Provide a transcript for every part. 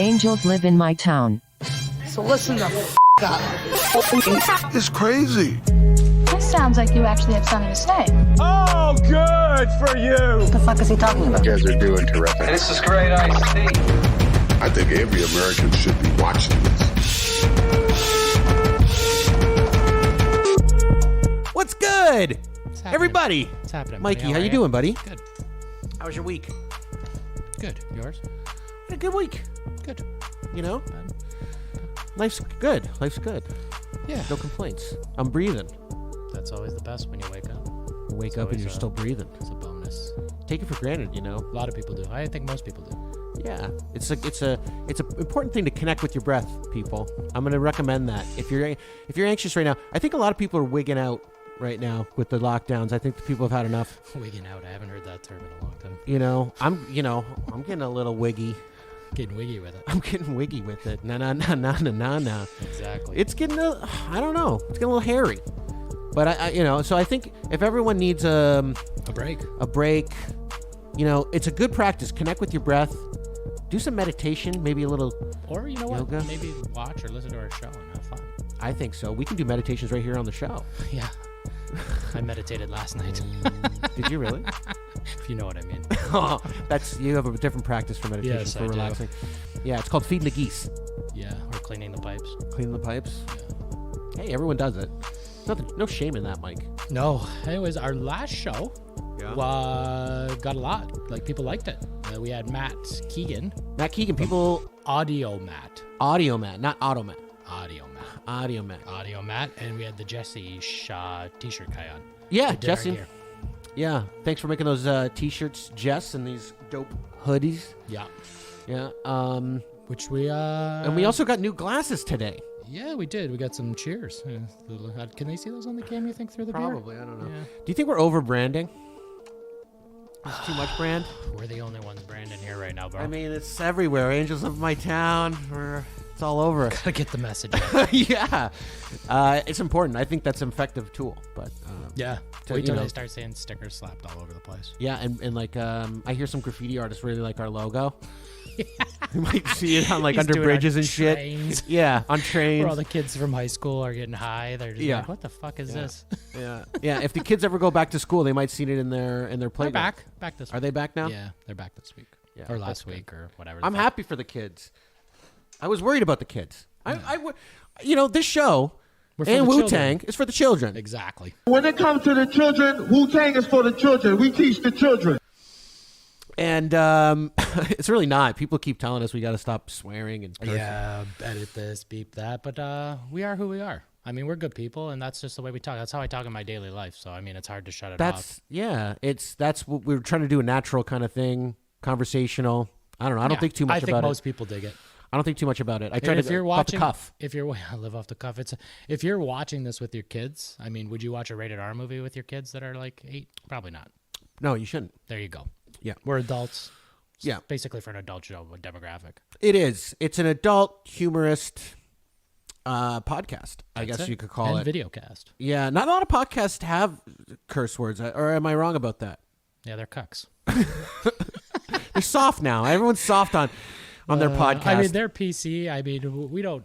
Angels live in my town. So listen the up. It's crazy. This sounds like you actually have something to say. Oh, good for you. What the fuck is he talking about? You guys are doing terrific. This is great iced tea. I think every American should be watching this. What's good? Everybody. What's happening, Mikey, buddy? how you doing, buddy? Good. How was your week? Good. Yours? Had a good week. Good. You know? Bad. Life's good. Life's good. Yeah. No complaints. I'm breathing. That's always the best when you wake up. You wake It's up and always you're still breathing. It's a bonus. Take it for granted, you know? A lot of people do. I think most people do. Yeah. It's an important thing to connect with your breath, people. I'm going to recommend that. If you're anxious right now, I think a lot of people are wigging out right now with the lockdowns. I think the people have had enough. Wigging out. I haven't heard that term in a long time. I'm getting a little wiggy. Getting wiggy with it. I'm getting wiggy with it. No. Exactly. It's getting I don't know. It's getting a little hairy. But so I think if everyone needs a break, it's a good practice. Connect with your breath. Do some meditation, maybe a little Or you know yoga. what? Maybe watch or listen to our show and have fun. I think so. We can do meditations right here on the show. Yeah. I meditated last night. Did you really? If you know what I mean. Oh, you have a different practice for meditation, Yes, for I do. relaxing. Yeah, it's called feeding the geese. Yeah. Or cleaning the pipes. Cleaning the pipes. Yeah. Hey, everyone does it. No shame in that, Mike. No. Anyways, our last show got a lot. Like, people liked it. We had Matt Keegan. Matt Keegan, people... Audio Matt, not Automat. Audio Matt. And we had the Jesse Shaw t-shirt guy on. Yeah, Who did our Jesse. gear. Yeah, thanks for making those t-shirts, Jess, and these dope hoodies. Yeah. Yeah. Which we... And we also got new glasses today. Yeah, we did. We got some cheers. Can they see those on the cam, you think, through the beer? Probably, I don't know. Yeah. Do you think we're over-branding? Is too much brand? We're the only ones branding here right now, bro. I mean, it's everywhere. Angels of my town. It's all over. Gotta get the message out. Yeah. It's important. I think that's an effective tool. But Yeah. Wait till they start saying stickers slapped all over the place. Yeah, and like I hear some graffiti artists really like our logo. You might see it on He's under doing bridges on and trains. shit. Yeah, on trains. Where all the kids from high school are getting high. They're just like, what the fuck is this? Yeah. Yeah, if the kids ever go back to school, they might see it in their playground. They're back this week. Are they back now? Yeah, they're back this week. Yeah, or that's last good. week or whatever. I'm happy for the kids. I was worried about the kids. This show and Wu-Tang is for the children. Exactly. When it comes to the children, Wu-Tang is for the children. We teach the children. And it's really not. People keep telling us we got to stop swearing and cursing. Yeah, edit this, beep that. But we are who we are. I mean, we're good people, and that's just the way we talk. That's how I talk in my daily life. So, I mean, it's hard to shut it off. Yeah, that's what we're trying to do, a natural kind of thing, conversational. I don't know. I don't think too much about it. I think most people dig it. I don't think too much about it. I try And to if you're off the watching, cuff. I live off the cuff. If you're watching this with your kids, I mean, would you watch a rated R movie with your kids that are like 8? Probably not. No, you shouldn't. There you go. Yeah. We're adults. Yeah. Basically for an adult show, a demographic. It is. It's an adult humorist podcast, I guess you could call and it. Video cast. Yeah, not a lot of podcasts have curse words, or am I wrong about that? Yeah, they're cucks. They're soft now. Everyone's soft on their podcast. I mean, they're PC. I mean, we don't.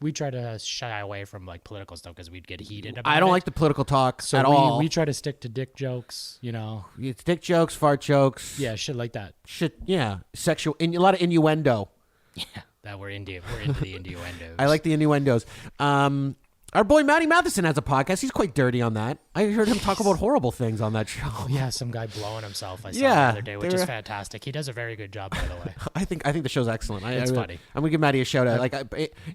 We try to shy away from like political stuff because we'd get heated about it. I don't like the political talk at all. We try to stick to dick jokes, you know. It's dick jokes, fart jokes. Yeah, shit like that. Shit, yeah. Sexual, a lot of innuendo. Yeah, that we're into the innuendos. I like the innuendos. Our boy Matty Matheson has a podcast. He's quite dirty on that. I heard him talk about horrible things on that show. Oh, yeah, some guy blowing himself. I saw the other day, which is fantastic. He does a very good job, by the way. I think the show's excellent. It's funny. I'm gonna give Matty a shout out.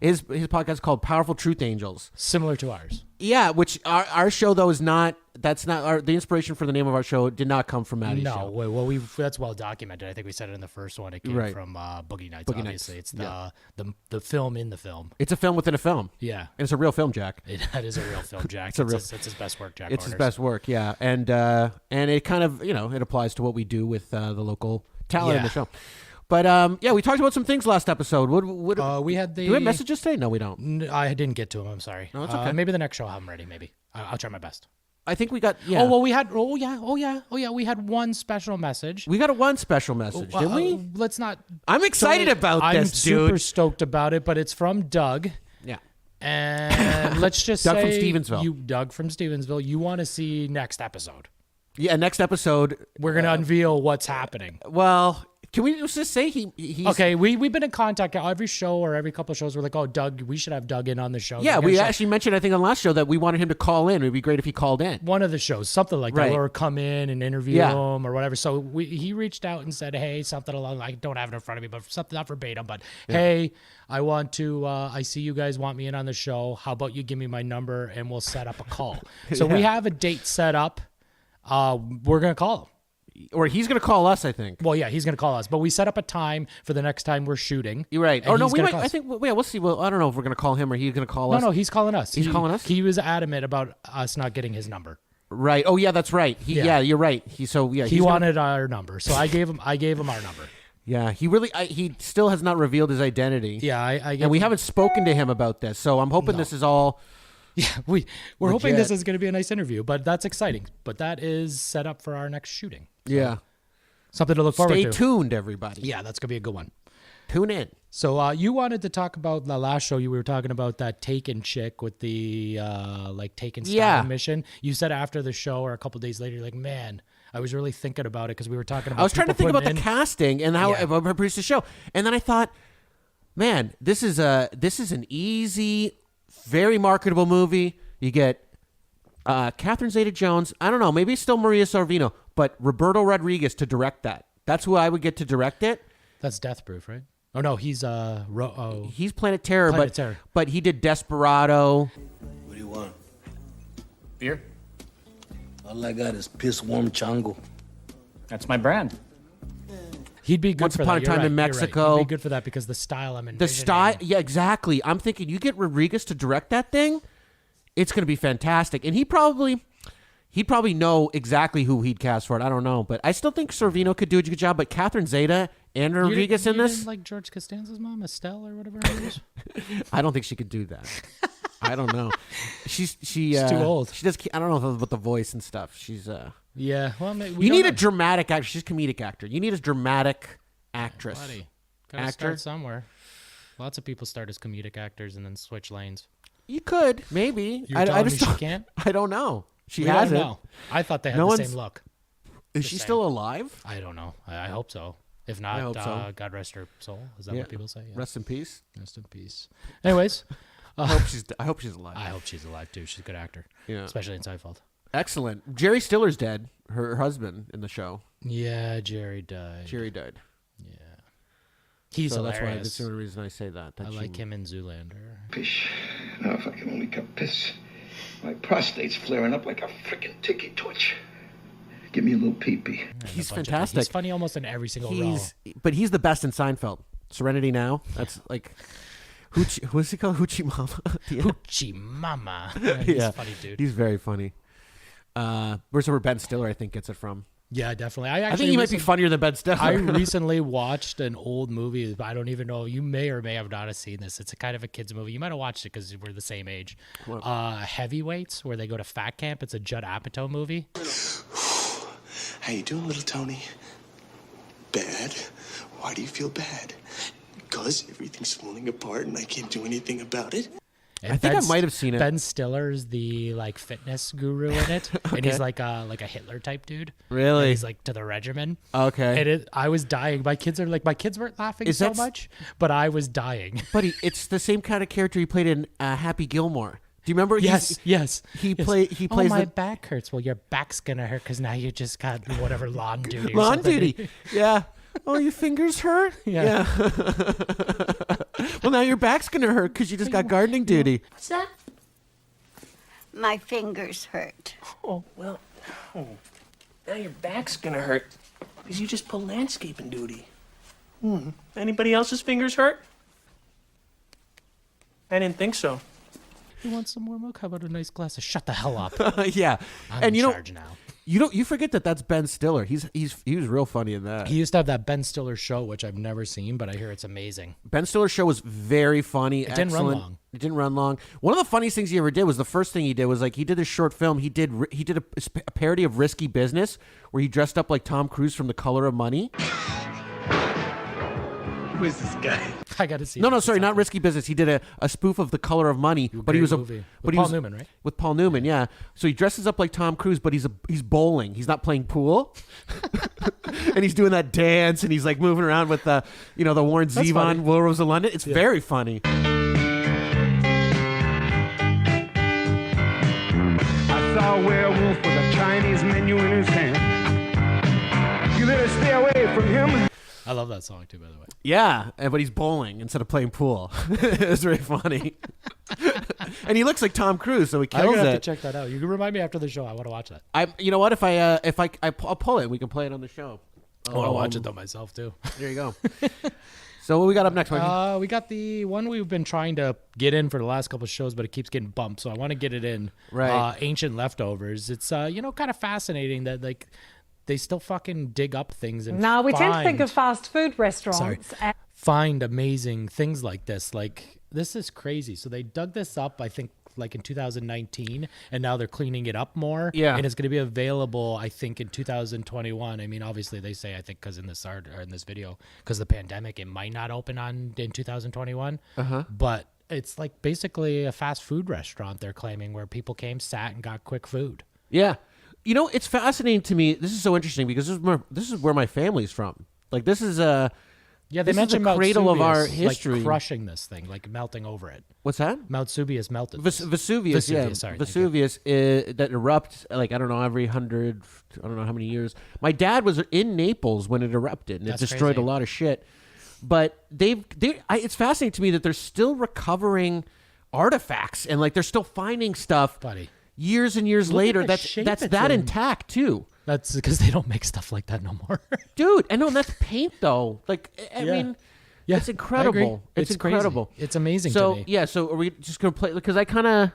His podcast is called Powerful Truth Angels. Similar to ours. Yeah, which our show though is not. That's not the inspiration for the name of our show. Did not come from Matty's show. No, well, that's well documented. I think we said it in the first one. It came from Boogie Nights. Obviously, it's the film in the film. It's a film within a film. Yeah, and it's a real film, Jack. That is a real film, Jack. It's his best work, Jack. It's his best work, yeah, and it kind of it applies to what we do with the local talent in the show. But we talked about some things last episode. We had do we have messages today? No, we don't. I didn't get to them. I'm sorry. No, it's okay. Maybe the next show I'll have them ready. Maybe I'll try my best. I think we got. Yeah. Oh well, we had. Oh yeah. We had one special message. We got one special message, didn't we? Let's not. I'm excited about this, dude. I'm super stoked about it, but it's from Doug. Yeah. And let's just Doug say from Stevensville. Doug from Stevensville. You want to see next episode? Yeah, next episode we're gonna unveil what's happening. Well, can we just say he's okay? We've been in contact every show or every couple of shows. We're like, oh, Doug, we should have Doug in on the show. Yeah, we actually mentioned, I think, on the last show that we wanted him to call in. It'd be great if he called in. One of the shows, something like Right. that, or come in and interview him or whatever. So he reached out and said, hey, something along. I don't have it in front of me, but something, not verbatim. But hey, I want to. I see you guys want me in on the show. How about you give me my number and we'll set up a call. So we have a date set up. We're gonna call him. Or he's going to call us, I think. Well, yeah, he's going to call us. But we set up a time for the next time we're shooting. You're right. And Or no, he's we gonna might. call I us. think. Yeah, we'll see. Well, I don't know if we're going to call him or he's going to call us. No, he's calling us. He's calling us? He was adamant about us not getting his number. Right. Oh, yeah, that's right. Yeah, you're right. He wanted our number, so I gave him our number. Yeah, he still has not revealed his identity. Yeah, and we haven't spoken to him about this, so I'm hoping this is all. Yeah, we're hoping this is going to be a nice interview, but that's exciting. But that is set up for our next shooting. So Yeah. something to look forward to. Stay tuned, everybody. Yeah, that's going to be a good one. Tune in. So you wanted to talk about the last show. You were talking about that Taken chick with the Taken style mission. You said after the show or a couple days later, you're like, man, I was really thinking about it because we were talking about. I was trying to think about the casting and how I produced the show, and then I thought, man, this is an easy, very marketable movie. You get Catherine Zeta-Jones. I don't know, maybe it's still Maria Sorvino, but Roberto Rodriguez to direct that. That's who I would get to direct it. That's Death Proof, right? Oh no, he's he's Planet Terror, Planet Terror. But he did Desperado. What do you want? Beer? All I got is piss warm chango. That's my brand. He'd be good Once for Upon that. a Time You're in right, you're Mexico. right. He'd be good for that because the style I'm envisioning. The style, yeah, exactly. I'm thinking you get Rodriguez to direct that thing, it's going to be fantastic. And he'd probably know exactly who he'd cast for it. I don't know, but I still think Sorvino could do a good job. But Catherine Zeta and Rodriguez in this, didn't like George Costanza's mom, Estelle or whatever her name is. I don't think she could do that. I don't know. She's too old. She does. I don't know about the voice and stuff. She's Yeah, well, you need a dramatic actor. She's a comedic actor. You need a dramatic actress. Buddy, gotta start somewhere. Lots of people start as comedic actors and then switch lanes. You could maybe. You're telling me she can't? I don't know. She We hasn't. don't know. I thought they had No the one's- same look. Is Just she saying. still alive? I don't know. I hope so. If not, I hope so. God rest her soul. Is that Yeah. what people say? Yeah. Rest in peace. Rest in peace. Anyways, I hope she's alive. I hope she's alive too. She's a good actor. Yeah. Especially in Seinfeld. Excellent. Jerry Stiller's dead. Her husband in the show. Yeah, Jerry died. Jerry died. Yeah. He's So that's why. hilarious. That's the only reason I say that. I like him in Zoolander. Pish. Now if I can only cut piss. My prostate's flaring up like a freaking tiki torch. Give me a little pee-pee. He's A bunch of- fantastic. He's funny almost in every single role. But he's the best in Seinfeld. Serenity Now. That's like, what's he called? Hoochie Mama. Yeah. Hoochie Mama. He's a funny dude. He's very funny. Where's where Ben Stiller, I think, gets it from. Yeah, definitely. I think he might be funnier than Ben Stiller. I recently watched an old movie. I don't even know. You may or may have not have seen this. It's a kind of a kid's movie. You might have watched it because we're the same age. Heavyweights, where they go to fat camp. It's a Judd Apatow movie. How you doing, little Tony? Bad? Why do you feel bad? Because everything's falling apart and I can't do anything about it? And I think I might have seen it. Ben Stiller's the fitness guru in it, and he's like a Hitler type dude. Really? And he's like to the regimen. Okay. And I was dying. My kids weren't laughing Is so that- much, but I was dying. But it's the same kind of character he played in Happy Gilmore. Do you remember? Yes. He yes. plays. Oh, my back hurts. Well, your back's gonna hurt because now you just got whatever lawn duty. Or Lawn something. duty. Yeah. Oh, your fingers hurt? Yeah. Well, now your back's going to hurt because you just got gardening duty. What's that? My fingers hurt. Oh, well, now your back's gonna hurt because you just pulled landscaping duty. Anybody else's fingers hurt? I didn't think so. You want some more milk? How about a nice glass of shut the hell up? Yeah. I'm And in charge now. You forget that that's Ben Stiller. He was real funny in that. He used to have that Ben Stiller show, which I've never seen, but I hear it's amazing. Ben Stiller show was very funny. It didn't run long. It didn't run long. One of the funniest things he ever did was the first thing he did was like he did this short film. He did a parody of Risky Business where he dressed up like Tom Cruise from The Color of Money. Who is this guy? I got to see. No, sorry, not Risky Business. He did a spoof of The Color of Money, but he was movie. With Paul Newman, right? With Paul Newman, yeah. So he dresses up like Tom Cruise, but he's bowling. He's not playing pool, and he's doing that dance, and he's like moving around with the Warren Zevon, Will Rose of London. It's very funny. I saw a werewolf with a Chinese menu in his hand. You better stay away from him. I love that song too, by the way. Yeah, but he's bowling instead of playing pool. It's very funny. And he looks like Tom Cruise, so he kills it. I'm gonna have to check that out. You can remind me after the show. I want to watch that. You know what? I'll pull it. We can play it on the show. I want to watch it though myself too. There you go. So what we got up next, Mikey? We got the one we've been trying to get in for the last couple of shows, but it keeps getting bumped. So I want to get it in. Right. Ancient Leftovers. It's kind of fascinating that like they still fucking dig up things and now we tend to think of fast food restaurants. Find amazing things like this. Like this is crazy. So they dug this up, I think, like in 2019, and now they're cleaning it up more. Yeah, and it's going to be available, I think, in 2021. I mean, obviously they say, I think, because in this art or in this video, because of the pandemic, it might not open in 2021. But it's like basically a fast food restaurant. They're claiming where people came, sat, and got quick food. Yeah. You know, it's fascinating to me. This is so interesting because this is where my family's from. Like, this is they mentioned the cradle Mount of our Vesuvius, history. like crushing this thing, like melting over it. What's that? Mount Vesuvius melted. Vesuvius, yeah. Sorry, Vesuvius that erupts like, I don't know, every 100, I don't know how many years. My dad was in Naples when it erupted, and That's it destroyed crazy. a lot of shit. But it's fascinating to me that they're still recovering artifacts, and like they're still finding stuff. Buddy. Years and years later, that's that intact too. That's because they don't make stuff like that no more. Dude, I know, that's paint though. Like, I mean, it's incredible. It's incredible. Crazy. It's amazing so, to me. Yeah, so are we just going to play? Because I kind of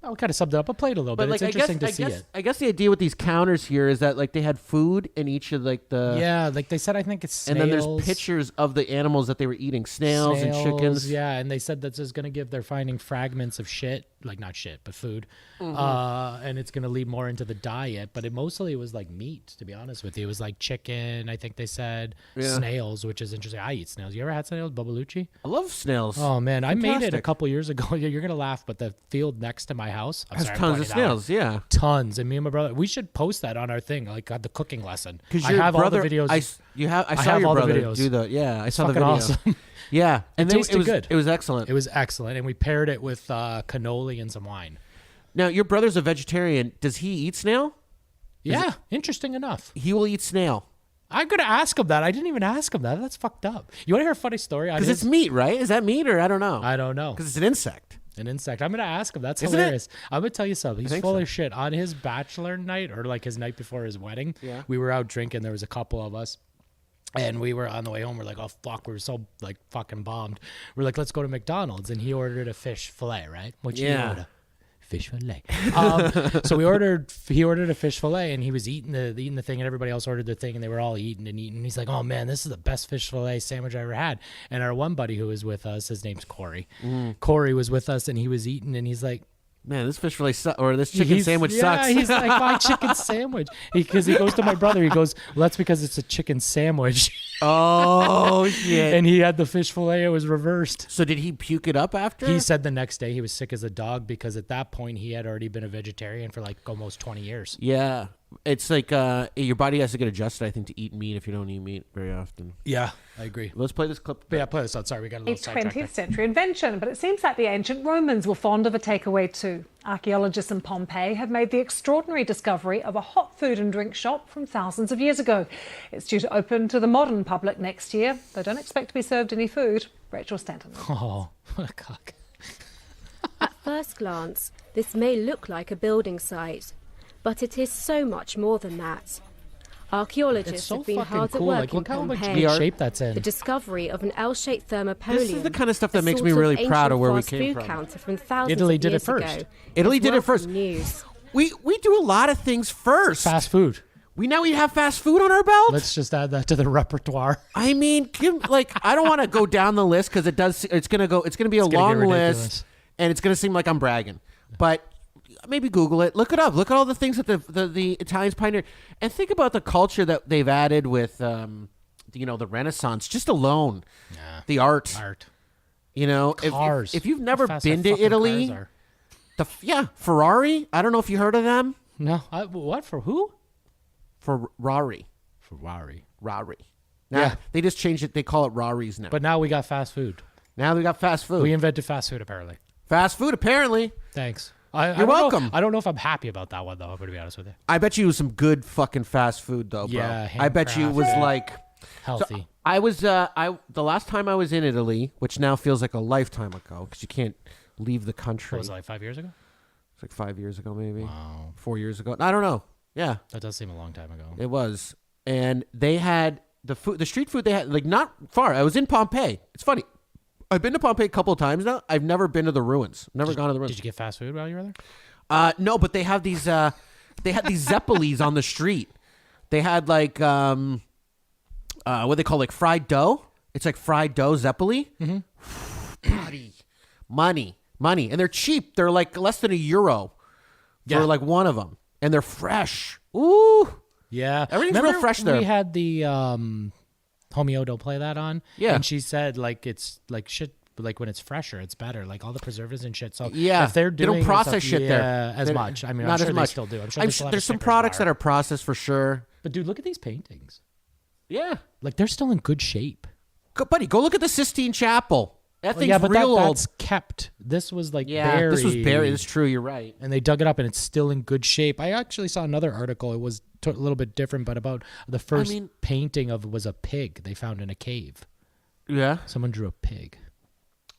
subbed it up. I played a little bit. Like, It's interesting to see it. I guess the idea with these counters here is that like they had food in each of like the... Yeah, like they said, I think it's snails. And then there's pictures of the animals that they were eating. Snails and chickens. Yeah, and they said that's just going to give, they're finding fragments of shit. Like not shit, but food. And it's going to lead more into the diet. But it mostly was like meat, to be honest with you. It was like chicken, I think they said. Snails, which is interesting. I eat snails. You ever had snails, Babalucci? I love snails. Oh, man. Fantastic. I made it a couple years ago. You're going to laugh, but the field next to my house has tons of snails, yeah. Tons. And me and my brother, we should post that on our thing, like the cooking lesson. Because I have all the videos. I saw your brother do the, I saw the video. Awesome. Yeah. And it tasted good. It was excellent. It was excellent. And we paired it with cannoli and some wine. Now, your brother's a vegetarian. Does he eat snail? Yeah, interesting enough. He will eat snail. I'm going to ask him that. I didn't even ask him that. That's fucked up. You want to hear a funny story? Because it's meat, right? Is that meat or I don't know? I don't know. Because it's an insect. An insect. I'm going to ask him. That's Isn't hilarious. it? I'm going to tell you something. He's full of shit. On his bachelor night, or like his night before his wedding, we were out drinking. There was a couple of us. And we were on the way home. We're like, oh, fuck. We were so, like, fucking bombed. We're like, let's go to McDonald's. And he ordered a fish fillet, right? What you order? Fish fillet. So he ordered a fish fillet, and he was eating the thing, and everybody else ordered their thing, and they were all eating. And he's like, oh, man, this is the best fish fillet sandwich I ever had. And our one buddy who was with us, his name's Corey. Corey was with us, and he was eating, and he's like, man, this fish fillet or this chicken sandwich sucks. Yeah, he's like, my chicken sandwich. Because he goes to my brother. He goes, well, that's because it's a chicken sandwich. Oh, shit. And he had the fish fillet. It was reversed. So did he puke it up after? He said the next day he was sick as a dog because at that point he had already been a vegetarian for like almost 20 years. Yeah. It's like your body has to get adjusted, I think, to eat meat if you don't eat meat very often. Yeah, I agree. Let's play this clip. Yeah, play this out. Sorry, we got a little sidetracked. 20th century invention, but it seems like the ancient Romans were fond of a takeaway too. Archaeologists in Pompeii have made the extraordinary discovery of a hot food and drink shop from thousands of years ago. It's due to open to the modern public next year. They don't expect to be served any food. Rachel Stanton. Oh, what a cock. At first glance, this may look like a building site, but it is so much more than that. Archaeologists have been hard at work in Pompeii. Shape that's in. The discovery of an L-shaped thermopolium. This is the kind of stuff that makes me really proud of where we came from. Thousands Italy of did it years first. ago. Italy did it first. News. we do a lot of things first. Fast food. We have fast food on our belt. Let's just add that to the repertoire. I mean, I don't want to go down the list because it's gonna be a long list, and it's gonna seem like I'm bragging. But maybe Google it, look it up, look at all the things that the Italians pioneered, and think about the culture that they've added with, the Renaissance just alone, the art. Cars. If you've never been to Italy, Ferrari. I don't know if you heard of them. No, what for who? Ferrari. Rari. Now, they just changed it. They call it Raris now. But now we got fast food. We invented fast food, apparently. Fast food, apparently. Thanks. You're welcome. I don't know if I'm happy about that one, though, I'm going to be honest with you. I bet you it was some good fucking fast food, though, bro. Yeah, I bet you it was like... healthy. So I was... the last time I was in Italy, which now feels like a lifetime ago, because you can't leave the country. What was it, like 5 years ago? It's like 5 years ago, maybe. Wow. 4 years ago. I don't know. Yeah. That does seem a long time ago. It was. And they had the street food they had, like, not far. I was in Pompeii. It's funny. I've been to Pompeii a couple of times now. I've never been to the ruins. Never gone to the ruins. Did you get fast food while you were there? No, but they have these, Zeppelis on the street. They had, like, what they call, like, fried dough. It's like fried dough Zeppeli. Mm-hmm. Money. And they're cheap. They're, like, less than €1 for, like, one of them. And they're fresh. Ooh. Yeah. Everything's real fresh there. We had the Homie O Don't Play That on. Yeah. And she said, like, it's like shit, like when it's fresher, it's better. Like all the preservatives and shit. So yeah, if they're doing they don't process stuff, shit there as much. I mean, not I'm sure as much. they still do. I'm sure they still have there's a some Snickers products bar. that are processed for sure. But dude, look at these paintings. Yeah. Like they're still in good shape. Buddy, go look at the Sistine Chapel. That thing's but real old. that's kept. This was like buried. This was buried. It's true. You're right. And they dug it up, and it's still in good shape. I actually saw another article. It was a little bit different, but about the first painting of was a pig they found in a cave. Yeah. Someone drew a pig.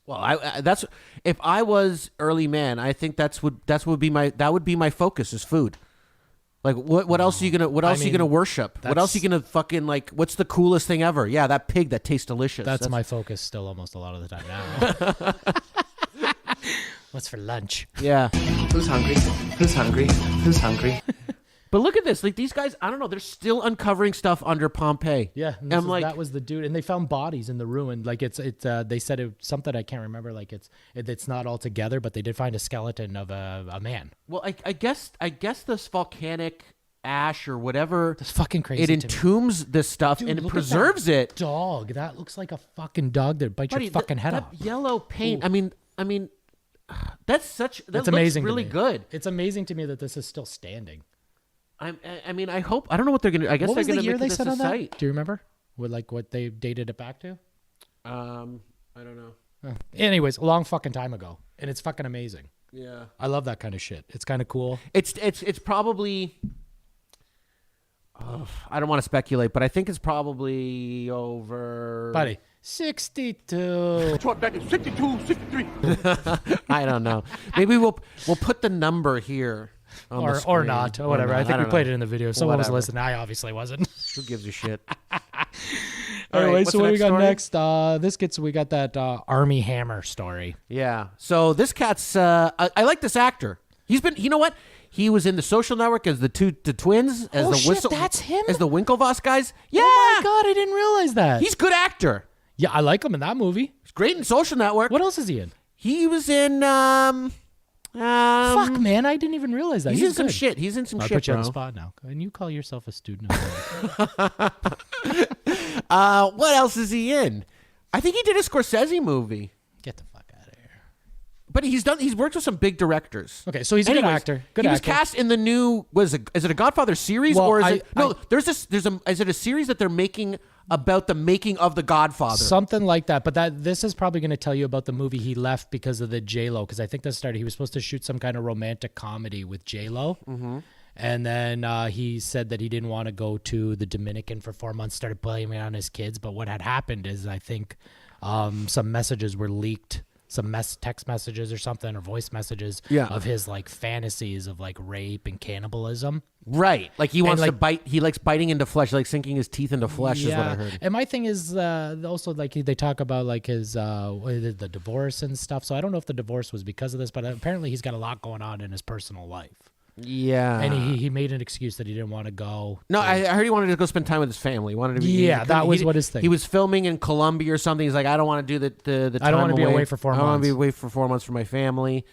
Well, that's if I was early man, I think that would be my focus is food. Like what else are you gonna are you gonna worship? What else are you gonna fucking like? What's the coolest thing ever? Yeah, that pig that tastes delicious. That's my focus still almost a lot of the time now. What's for lunch? Yeah. Who's hungry? Who's hungry? Who's hungry? But look at this. Like these guys, I don't know. They're still uncovering stuff under Pompeii. Yeah, and that was the dude, and they found bodies in the ruin. Like it's they said it something I can't remember. Like it's not all together, but they did find a skeleton of a man. Well, I guess this volcanic ash or whatever. That's fucking crazy. It entombs this stuff and it preserves it. Dog, that looks like a fucking dog that bites your fucking head off. That yellow paint. Ooh. I mean, that's amazing. Really good. It's amazing to me that this is still standing. I mean, I hope. I don't know what they're gonna. I guess they're gonna make this a site. Do you remember? What they dated it back to? I don't know. Anyways, a long fucking time ago, and it's fucking amazing. Yeah, I love that kind of shit. It's kind of cool. It's probably. I don't want to speculate, but I think it's probably over. Buddy, 62. Back in 62, 63. I don't know. Maybe we'll put the number here. Or not, or whatever. I think we played it in the video. Someone was listening. I obviously wasn't. Who gives a shit? Anyway, so what do we got next? We got that Armie Hammer story. Yeah. So this cat's. I like this actor. He's been. You know what? He was in The Social Network as the twins. As that's him. As the Winklevoss guys. Yeah. Oh my god, I didn't realize that. He's a good actor. Yeah, I like him in that movie. He's great in Social Network. What else is he in? He was in. Fuck, man, I didn't even realize that. He's in some shit. He's in some shit, bro. I'll put you on the spot now. And you call yourself a student of what else is he in? I think he did a Scorsese movie. Get the fuck out of here. But he's worked with some big directors. Okay, so he's a good actor. He was cast in the new. Is it a Godfather series or is it? No, is it a series that they're making about the making of the Godfather? Something like that. But this is probably going to tell you about the movie he left because of the J-Lo. Because I think he was supposed to shoot some kind of romantic comedy with J-Lo. Mm-hmm. And then he said that he didn't want to go to the Dominican for 4 months, started blaming it on his kids. But what had happened is I think some messages were leaked, some text messages or something, or voice messages of his like fantasies of like rape and cannibalism. Right. Like he wants to bite. He likes biting into flesh, like sinking his teeth into flesh is what I heard. And my thing is also like they talk about like his the divorce and stuff. So I don't know if the divorce was because of this, but apparently he's got a lot going on in his personal life. Yeah. And he made an excuse that he didn't want to go. No, I heard he wanted to go spend time with his family. He wanted to be. Yeah, that was what his thing. He was filming in Colombia or something. He's like, I don't want to do the time I don't want to be away for 4 months. I don't want to be away for 4 months from my family.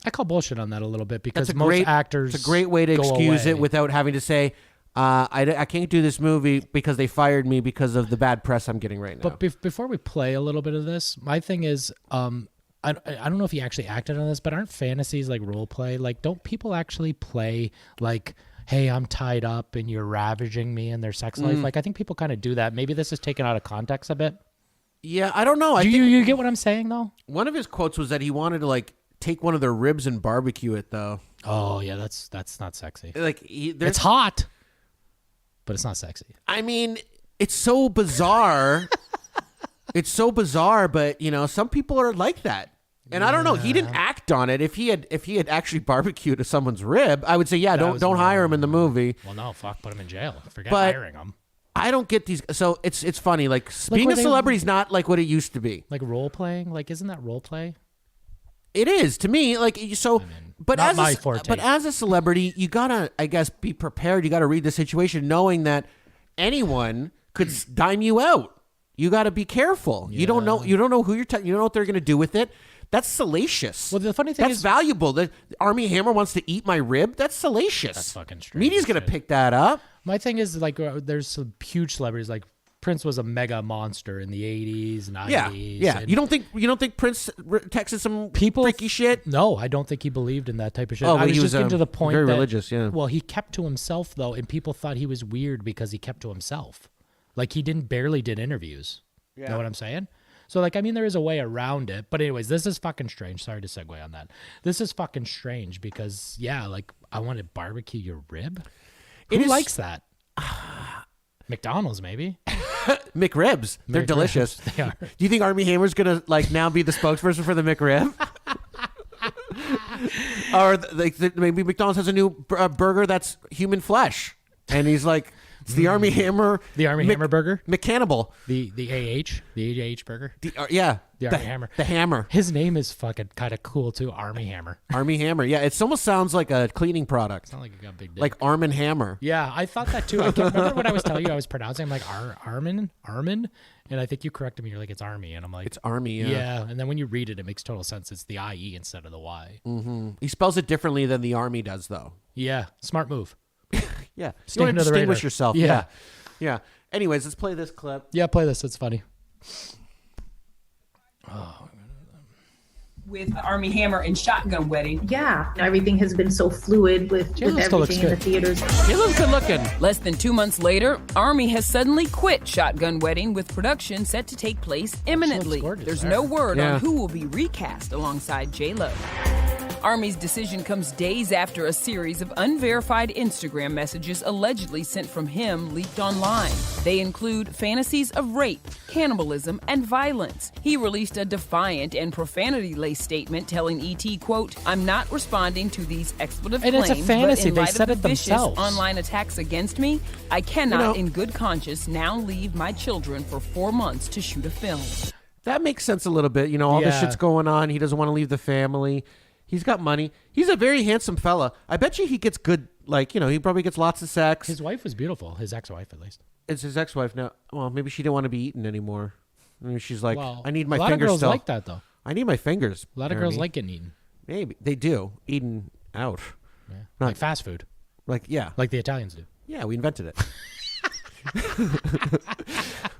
I call bullshit on that a little bit because That's most actors. It's a great way to excuse it without having to say, I can't do this movie because they fired me because of the bad press I'm getting right now. But before we play a little bit of this, my thing is, I don't know if he actually acted on this, but aren't fantasies like role play? Like, don't people actually play like, hey, I'm tied up and you're ravaging me in their sex life? Like, I think people kind of do that. Maybe this is taken out of context a bit. Yeah, I don't know. You get what I'm saying, though? One of his quotes was that he wanted to like take one of their ribs and barbecue it, though. Oh yeah, that's not sexy. Like it's hot, but it's not sexy. I mean, it's so bizarre. It's so bizarre, but some people are like that. And I don't know. He didn't act on it. If he had actually barbecued someone's rib, I would say, yeah, don't hire him in the movie. Well, no, fuck, put him in jail. Forget But hiring him. I don't get these. So it's funny. Like being a celebrity is not like what it used to be. Like role playing. Like, isn't that role play? It is to me. Like so. But not as my forte. But as a celebrity, you gotta, I guess, be prepared. You gotta read the situation, knowing that anyone could dime you out. You gotta be careful. Yeah. You don't know who you're. You don't know what they're gonna do with it. That's salacious. Well, the funny thing is valuable. The Armie Hammer wants to eat my rib. That's salacious. That's fucking strange. Media's gonna pick that up. My thing is like, there's some huge celebrities. Like Prince was a mega monster in the 80s, 90s. Yeah. You don't think Prince texted some freaky shit? No, I don't think he believed in that type of shit. Oh, I was he just getting to the point very that, religious. Yeah. Well, he kept to himself though, and people thought he was weird because he kept to himself. Like he barely did interviews. Yeah. You know what I'm saying? So, like, I mean, there is a way around it. But anyways, this is fucking strange. Sorry to segue on that. This is fucking strange because, yeah, like, I want to barbecue your rib? Who likes that? McDonald's, maybe. McRibs. They're delicious. They are. Do you think Armie Hammer's going to, like, now be the spokesperson for the McRib? Or, maybe McDonald's has a new burger that's human flesh. And he's like... It's the Armie Hammer. The Armie Hammer burger? McCannibal. The AH? The AH burger? The Armie Hammer. The Hammer. His name is fucking kind of cool, too. Armie Hammer. Armie Hammer. Yeah, it almost sounds like a cleaning product. Sounds like it got a big dick. Like Arm and Hammer. Yeah, I thought that, too. I can't remember what I was telling you. I was pronouncing. I'm like, Armin? And I think you corrected me. You're like, it's Armie. And I'm like... It's Armie, yeah. Yeah, and then when you read it, it makes total sense. It's the IE instead of the Y. Mm-hmm. He spells it differently than the Army does, though. Yeah, smart move. Yeah. Stay You want to under the distinguish radar. yourself. Yeah. Yeah. Anyways, let's play this clip. Yeah, play this. It's funny. With Armie Hammer and Shotgun Wedding. Yeah, everything has been so fluid with everything in the theaters. He looks good looking. Less than 2 months later, Armie has suddenly quit Shotgun Wedding with production set to take place imminently. There's no word on who will be recast alongside J-Lo. Armie's decision comes days after a series of unverified Instagram messages allegedly sent from him leaked online. They include fantasies of rape, cannibalism, and violence. He released a defiant and profanity-laced statement telling ET, quote, "I'm not responding to these expletive And claims, it's a fantasy. but in They light said of it the vicious themselves. online attacks against me, I cannot, in good conscience, now leave my children for 4 months to shoot a film." That makes sense a little bit. All this shit's going on. He doesn't want to leave the family. He's got money. He's a very handsome fella. I bet you he gets good, he probably gets lots of sex. His wife was beautiful. His ex-wife, at least. It's his ex-wife now. Well, maybe she didn't want to be eaten anymore. Maybe she's like, Well, I need my a lot fingers of girls still. like that, though. I need my fingers. A lot of girls like getting eaten. Maybe. They do. Eaten out. Yeah. Not- Like fast food. Like the Italians do. Yeah, we invented it.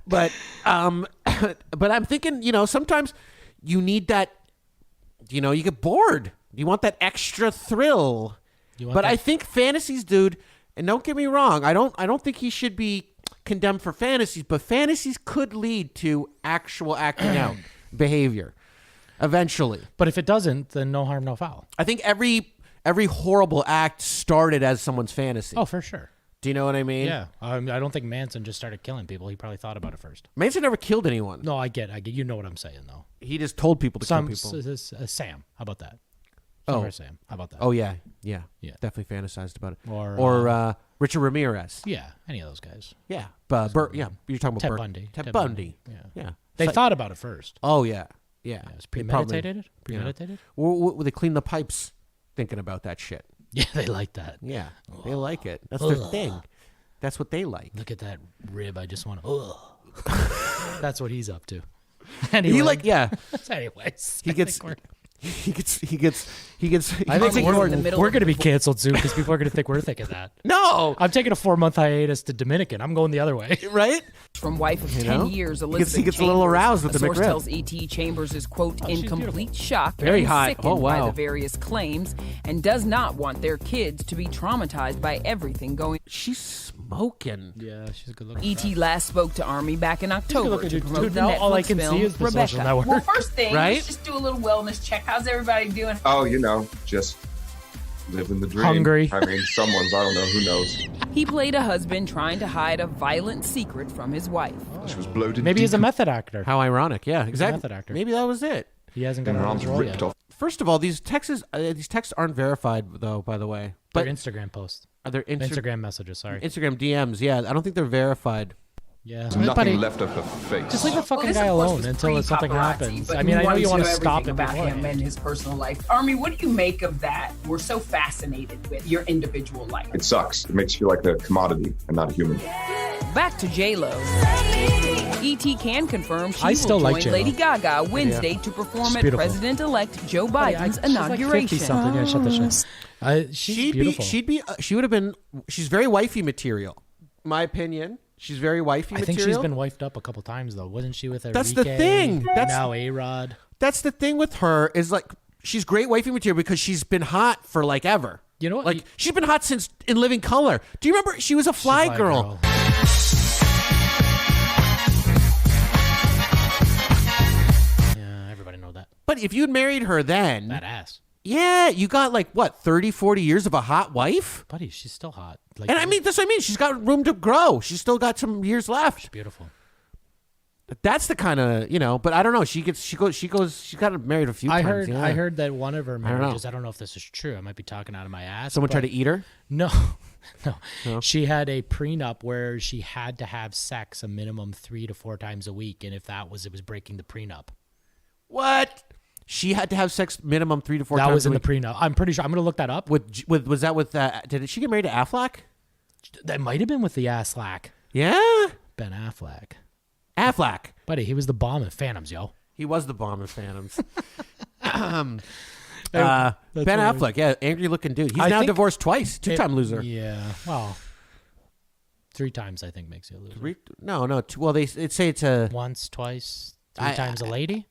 But I'm thinking, sometimes you need that, you get bored. You want that extra thrill. I think fantasies, dude, and don't get me wrong, I don't think he should be condemned for fantasies, but fantasies could lead to actual acting out behavior eventually. But if it doesn't, then no harm, no foul. I think every horrible act started as someone's fantasy. Oh, for sure. Do you know what I mean? Yeah. I don't think Manson just started killing people. He probably thought about it first. Manson never killed anyone. No, I get. You know what I'm saying, though. He just told people to kill people. Sam. How about that? Sam. How about that? Oh, yeah. Definitely fantasized about it. Or Richard Ramirez. Yeah, any of those guys. Yeah. You're talking about Ted Burt. Bundy. Ted Bundy. Yeah. They thought about it first. Oh, yeah. Yeah. It was premeditated. Well, they clean the pipes thinking about that shit. Yeah, they like that. Yeah, they like it. That's their thing. That's what they like. Look at that rib. I just want to. That's what he's up to. Anyway. He like, yeah. Anyways, he gets. I think we're going to be canceled soon because people are going to think we're thinking that. No, I'm taking a 4-month hiatus to Dominican. I'm going the other way. Right? From wife of 10 years, Elizabeth he gets a little aroused with the source McRib. tells ET Chambers is, quote, in complete shock Very and hot. sickened Oh, wow. by the various claims and does not want their kids to be traumatized by everything going. She's smoking. Yeah, she's a good looking. ET last spoke to Armie back in October to promote dude, the now Netflix all I can film see is the Rebecca. Social Network. Well, first thing, Right? let's just do a little wellness check. How's everybody doing? Oh, you know, just living the dream. Hungry. I mean, someone's, I don't know, who knows. He played a husband trying to hide a violent secret from his wife. She was bloated. Maybe he's a method actor. How ironic. Yeah, He's a exactly. method actor. Maybe that was it. He hasn't got And her on arms his role ripped yet. off. First of all, these texts aren't verified though. By the way, They're but Instagram posts. are there Instagram messages? Sorry. Instagram DMs? Yeah, I don't think they're verified. Yeah. Nothing Buddy, left of her face. just leave the fucking this, guy of course, alone was until something pre-paparazzi, happens. but I mean, I know you want to know stop it everything about before. him and his personal life. Armie, what do you make of that? We're so fascinated with your individual life. It sucks. It makes you feel like a commodity and not a human. Back to J-Lo. E.T. can confirm she I still will like join J-Lo. Lady Gaga Wednesday to perform She's at beautiful. President-elect Joe Biden's inauguration. She's like 50-something. Yeah, shut the shit. She's beautiful. She would have been. She's very wifey material. My opinion. She's very wifey I material. think she's been wifed up a couple times though, wasn't she? With Enrique? That's the thing. That's now A-Rod. That's the thing with her is like she's great wifey material because she's been hot for like ever. You know what? Like she's been hot since In Living Color. Do you remember she was a Fly Girl? Yeah, everybody know that. But if you'd married her then, That ass. yeah, you got like what 30, 40 years of a hot wife. Buddy, she's still hot. Like, And I mean, that's what I mean. She's got room to grow. She's still got some years left. beautiful. That's the kind of but I don't know. She got married a few I times. heard. yeah. I heard that one of her don't know. marriages. I don't know if this is true. I might be talking out of my ass. Someone tried but- to eat her. No, no. No? She had a prenup where she had to have sex a minimum 3 to 4 times a week, and if it was breaking the prenup. What? She had to have sex minimum 3 to 4 times. That was in a the week. prenup. I'm pretty sure. I'm going to look that up. Was that with? Did she get married to Affleck? That might have been with the Affleck. Yeah, Ben Affleck. Affleck. Buddy, he was the bomb in Phantoms, yo. He was the bomb in Phantoms. Ben That's Affleck, yeah, angry looking dude. He's I now think divorced twice, 2-time loser. Yeah, well, 3 times I think makes you a loser. No. Well, they say it's a Once, twice, 3 times a lady.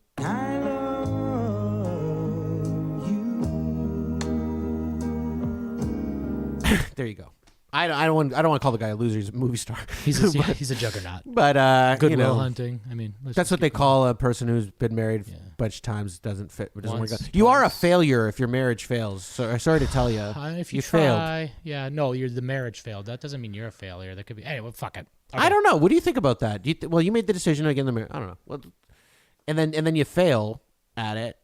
There you go. I don't want to call the guy a loser. He's a movie star. He's a juggernaut. But Good you will know, hunting. I mean, that's what they call a person who's been married a bunch of times doesn't fit. Doesn't work Once, out. You are a twice. failure if your marriage fails. So sorry to tell you, If you failed. try, yeah, no, the marriage failed. That doesn't mean you're a failure. That could be. Hey, well, fuck it. Okay. I don't know. What do you think about that? Well, you made the decision again. I don't know. Well, and then you fail at it.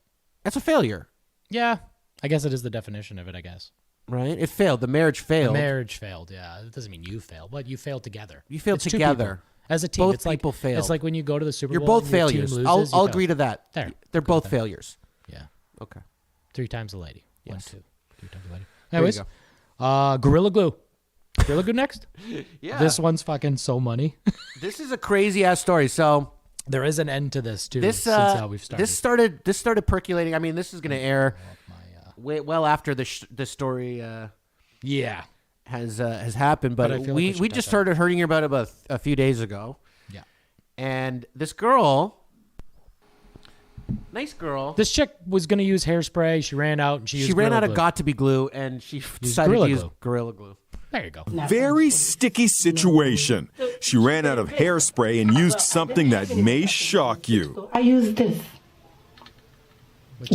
That's a failure, Yeah, I guess it is the definition of it. I guess. right? It failed. The marriage failed. The marriage failed. Yeah, it doesn't mean you failed, but you failed together. You failed It's 2 together. people. As a team. Both It's like, people failed. It's like when you go to the Super You're Bowl. both and your team failures. loses, I'll you agree to that. There. They're both failures. Yeah. Okay. 3 times a lady. Yes. 1, 2. 3 times a lady. There you Anyways, Gorilla Glue. Gorilla Glue next. Yeah. This one's fucking so money. This is a crazy ass story. So there is an end to this too. this since how we've started. This started percolating. I mean, this is going to air well after the story. Yeah. Has happened, but I feel like we should just touch started hearing about it a few days ago. Yeah. And this girl, nice girl. This chick was gonna use hairspray. She ran out and she used ran Gorilla out of Glue. Got to Be Glue, and she decided Gorilla to use Glue. Gorilla Glue. There you go. Very sticky situation. She ran out of hairspray and used something that may shock you. I use this.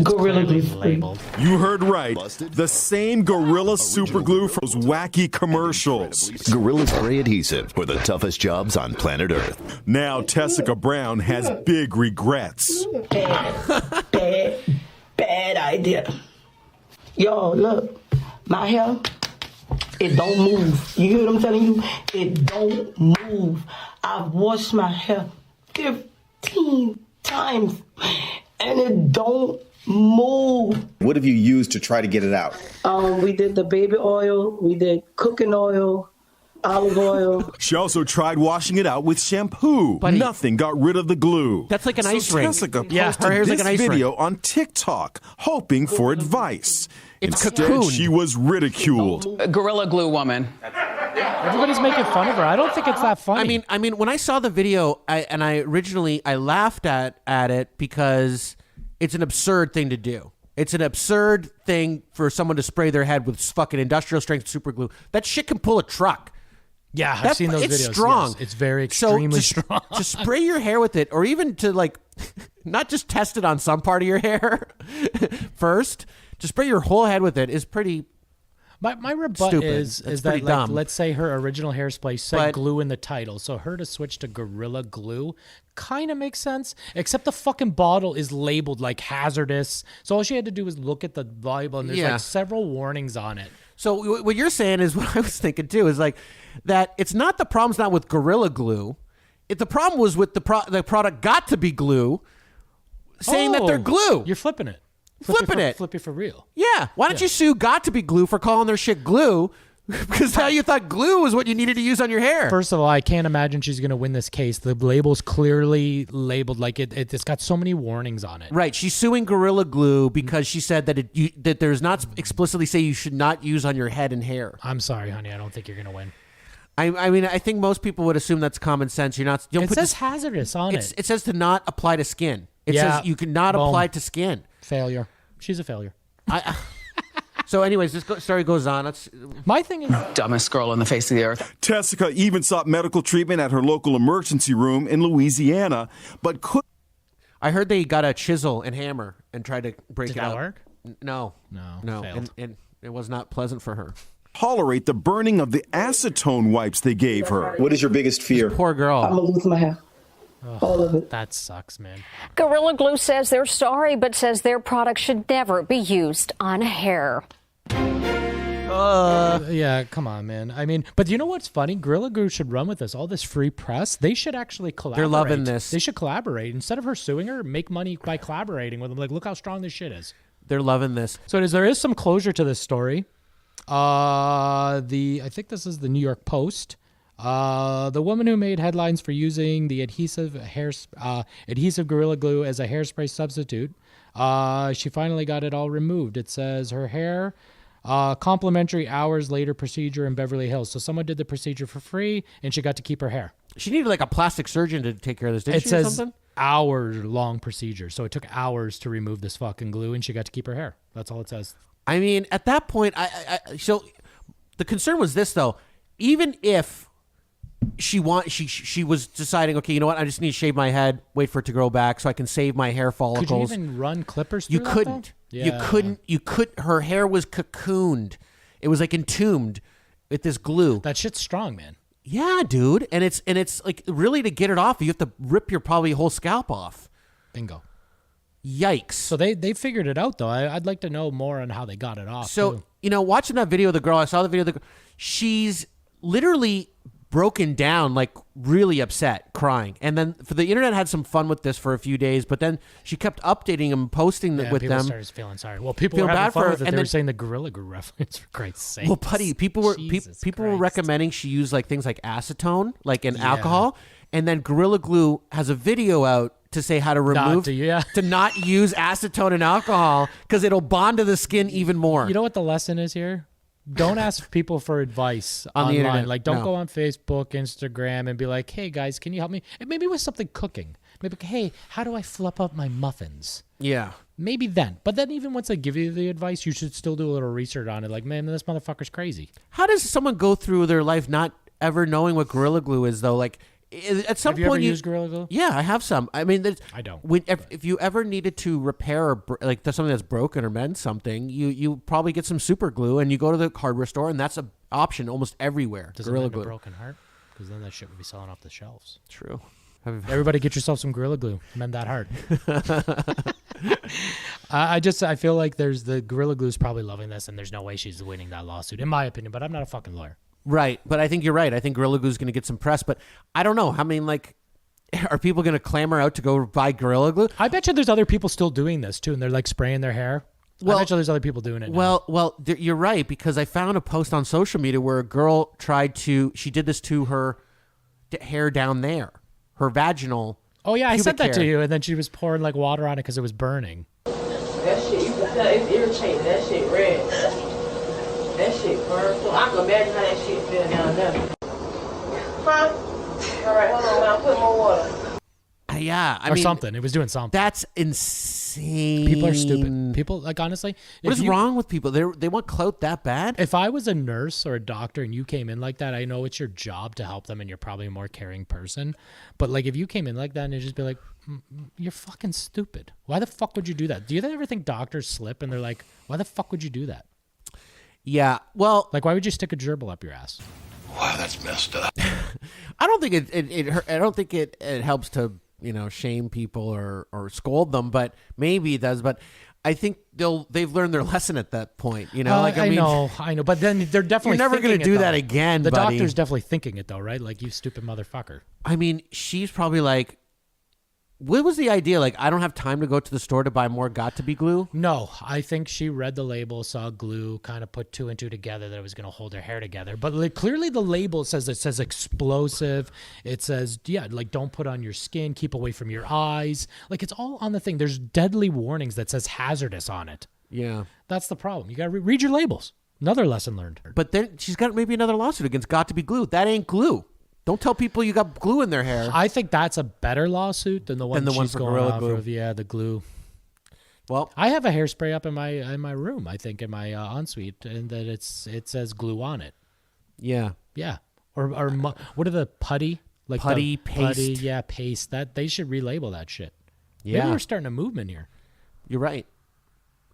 Gorilla Glue labeled. You heard right. The same Gorilla Super Glue from those wacky commercials. Gorilla Spray Adhesive for the toughest jobs on planet Earth. Now Tessica Brown has big regrets. Bad idea. Yo, look, my hair, it don't move. You hear what I'm telling you? It don't move. I've washed my hair 15 times and it don't move. What have you used to try to get it out? We did the baby oil, we did cooking oil, olive oil. She also tried washing it out with shampoo. Buddy. Nothing got rid of the glue. That's like an ice rink. Jessica Yeah, posted her hair's this like an ice video rink. on TikTok, hoping for advice. It's Instead, cocooned. she was ridiculed. Gorilla Glue woman. Everybody's making fun of her. I don't think it's that funny. I mean, when I saw the video, I originally laughed at it because it's an absurd thing to do. It's an absurd thing for someone to spray their head with fucking industrial strength super glue. That shit can pull a truck. Yeah, I've seen those it's videos. Strong. Yes, it's very extremely strong. To spray your hair with it, or even to like, not just test it on some part of your hair first. To spray your whole head with it is pretty. My rebut stupid. is It's that pretty like, dumb. let's say her original hairspray said But- glue in the title, so her to switch to Gorilla Glue kind of makes sense. Except the fucking bottle is labeled like hazardous, so all she had to do was look at the label, and there's Yeah. like several warnings on it. So what you're saying is what I was thinking too is like that it's not the problem's not with Gorilla Glue. The problem was with the product got to be glue, saying that they're glue. You're flipping it. Flipping it. Flip it for real. Yeah. Why don't you sue Got to Be Glue for calling their shit glue? Because now you thought glue was what you needed to use on your hair. First of all, I can't imagine she's going to win this case. The label's clearly labeled like it's got so many warnings on it. Right. She's suing Gorilla Glue because she said that that there's not explicitly say you should not use on your head and hair. I'm sorry, honey. I don't think you're going to win. I mean, I think most people would assume that's common sense. You're not. You don't It put says this, hazardous on it. It says to not apply to skin. It Yeah. says you cannot Boom. apply to skin. Failure. She's a failure. So anyways, this story goes on. My thing is... Dumbest girl on the face of the earth. Tessica even sought medical treatment at her local emergency room in Louisiana, but could. I heard they got a chisel and hammer and tried to break Did it that out. work? No. Failed. And it was not pleasant for her. Tolerate the burning of the acetone wipes they gave her. What is your biggest fear? Poor girl. I'm going to lose my hair. All of it. That sucks, man. Gorilla Glue says they're sorry, but says their product should never be used on hair. Yeah, come on, man. I mean, but you know what's funny? Gorilla Glue should run with this. All this free press, they should actually collaborate. They're loving this. They should collaborate. Instead of her suing her, make money by collaborating with them. Like, look how strong this shit is. They're loving this. So there is some closure to this story. I think this is the New York Post. The woman who made headlines for using the adhesive Gorilla Glue as a hairspray substitute, she finally got it all removed. It says her hair, complimentary hours later procedure in Beverly Hills. So someone did the procedure for free, and she got to keep her hair. She needed like a plastic surgeon to take care of this. Didn't It she? says or something? hour-long procedure. So it took hours to remove this fucking glue, and she got to keep her hair. That's all it says. I mean, at that point, so the concern was this though. Even if she was deciding, okay, you know what? I just need to shave my head, wait for it to grow back, so I can save my hair follicles. Could you even run clippers through You that, couldn't. though? You couldn't. You could. Her hair was cocooned. It was like entombed with this glue. That shit's strong, man. Yeah, dude. And it's like really to get it off, you have to rip your probably whole scalp off. Bingo. Yikes. So they figured it out though. I'd like to know more on how they got it off. So, too. you know, watching that video of the girl, I saw the video of the girl. She's literally broken down, like really upset, crying. And then for the internet had some fun with this for a few days, but then she kept updating them, posting Yeah, with people them. started feeling sorry. Well, people Feel were having bad fun for her, with it. and They were then- saying the Gorilla Glue reference, for Christ's sake. Well, buddy, people were recommending she use like things like acetone, like in alcohol, and then Gorilla Glue has a video out to say how to remove to not use acetone and alcohol because it'll bond to the skin even more. You know what the lesson is here? Don't ask people for advice On the online. internet, Like, don't no. go on Facebook, Instagram, and be like, "Hey guys, can you help me?" And maybe with something cooking. Maybe, "Hey, how do I flip up my muffins?" Yeah. Maybe then. But then even once they give you the advice, you should still do a little research on it. Like, man, this motherfucker's crazy. How does someone go through their life not ever knowing what Gorilla Glue is, though? Like, at some Have you point, ever used Gorilla Glue? Yeah, I have some. I mean, I don't. If you ever needed to repair or like something that's broken or mend something, you probably get some super glue and you go to the hardware store, and that's an option almost everywhere. Does Gorilla it mend Glue. a broken heart? Because then that shit would be selling off the shelves. True. Everybody get yourself some Gorilla Glue. Mend that heart. I feel like there's the Gorilla Glue's probably loving this, and there's no way she's winning that lawsuit, in my opinion, but I'm not a fucking lawyer. Right, but I think you're right. I think Gorilla Glue is going to get some press, but I don't know. I mean, like, Are people going to clamor out to go buy Gorilla Glue? I bet you there's other people still doing this too, and they're like spraying their hair. I bet you there's other people doing it now. Well, you're right, because I found a post on social media where a girl she did this to her hair down there, her vaginal. Oh yeah, I sent that hair. to you, and then she was pouring like water on it because it was burning. That shit, you can tell it's irritating. That shit red. That shit burns. So I can imagine how that shit feel down there. Huh? All right, hold on. I'll put more water. Yeah, I or mean, something. It was doing something. That's insane. People are stupid. People, like, honestly. What is wrong with people? They want clout that bad? If I was a nurse or a doctor and you came in like that, I know it's your job to help them and you're probably a more caring person. But, like, if you came in like that and you'd just be like, you're fucking stupid. Why the fuck would you do that? Do you ever think doctors slip and they're like, why the fuck would you do that? Yeah, well. Like, why would you stick a gerbil up your ass? Wow, that's messed up. I don't think I don't think it helps to, shame people or scold them, but maybe it does. But I think they've learned their lesson at that point. I know, but then they're definitely you're never going to do that again. The buddy. doctor's definitely thinking it though, right? Like, you stupid motherfucker. I mean, she's probably like, what was the idea? Like, I don't have time to go to the store to buy more got-to-be glue? No, I think she read the label, saw glue, kind of put two and two together that it was going to hold her hair together. But clearly the label says explosive. It says, don't put on your skin, keep away from your eyes. Like, it's all on the thing. There's deadly warnings that says hazardous on it. Yeah. That's the problem. You got to read your labels. Another lesson learned. But then she's got maybe another lawsuit against got-to-be glue. That ain't glue. Don't tell people you got glue in their hair. I think that's a better lawsuit than the one she's for going Gorilla off Glue. of. Yeah, the glue. Well, I have a hairspray up in my room. I think in my ensuite, and that it says glue on it. Yeah, yeah. Or what are the putty putty paste? Putty, yeah, paste. That they should relabel that shit. Yeah, maybe we're starting a movement here. You're right.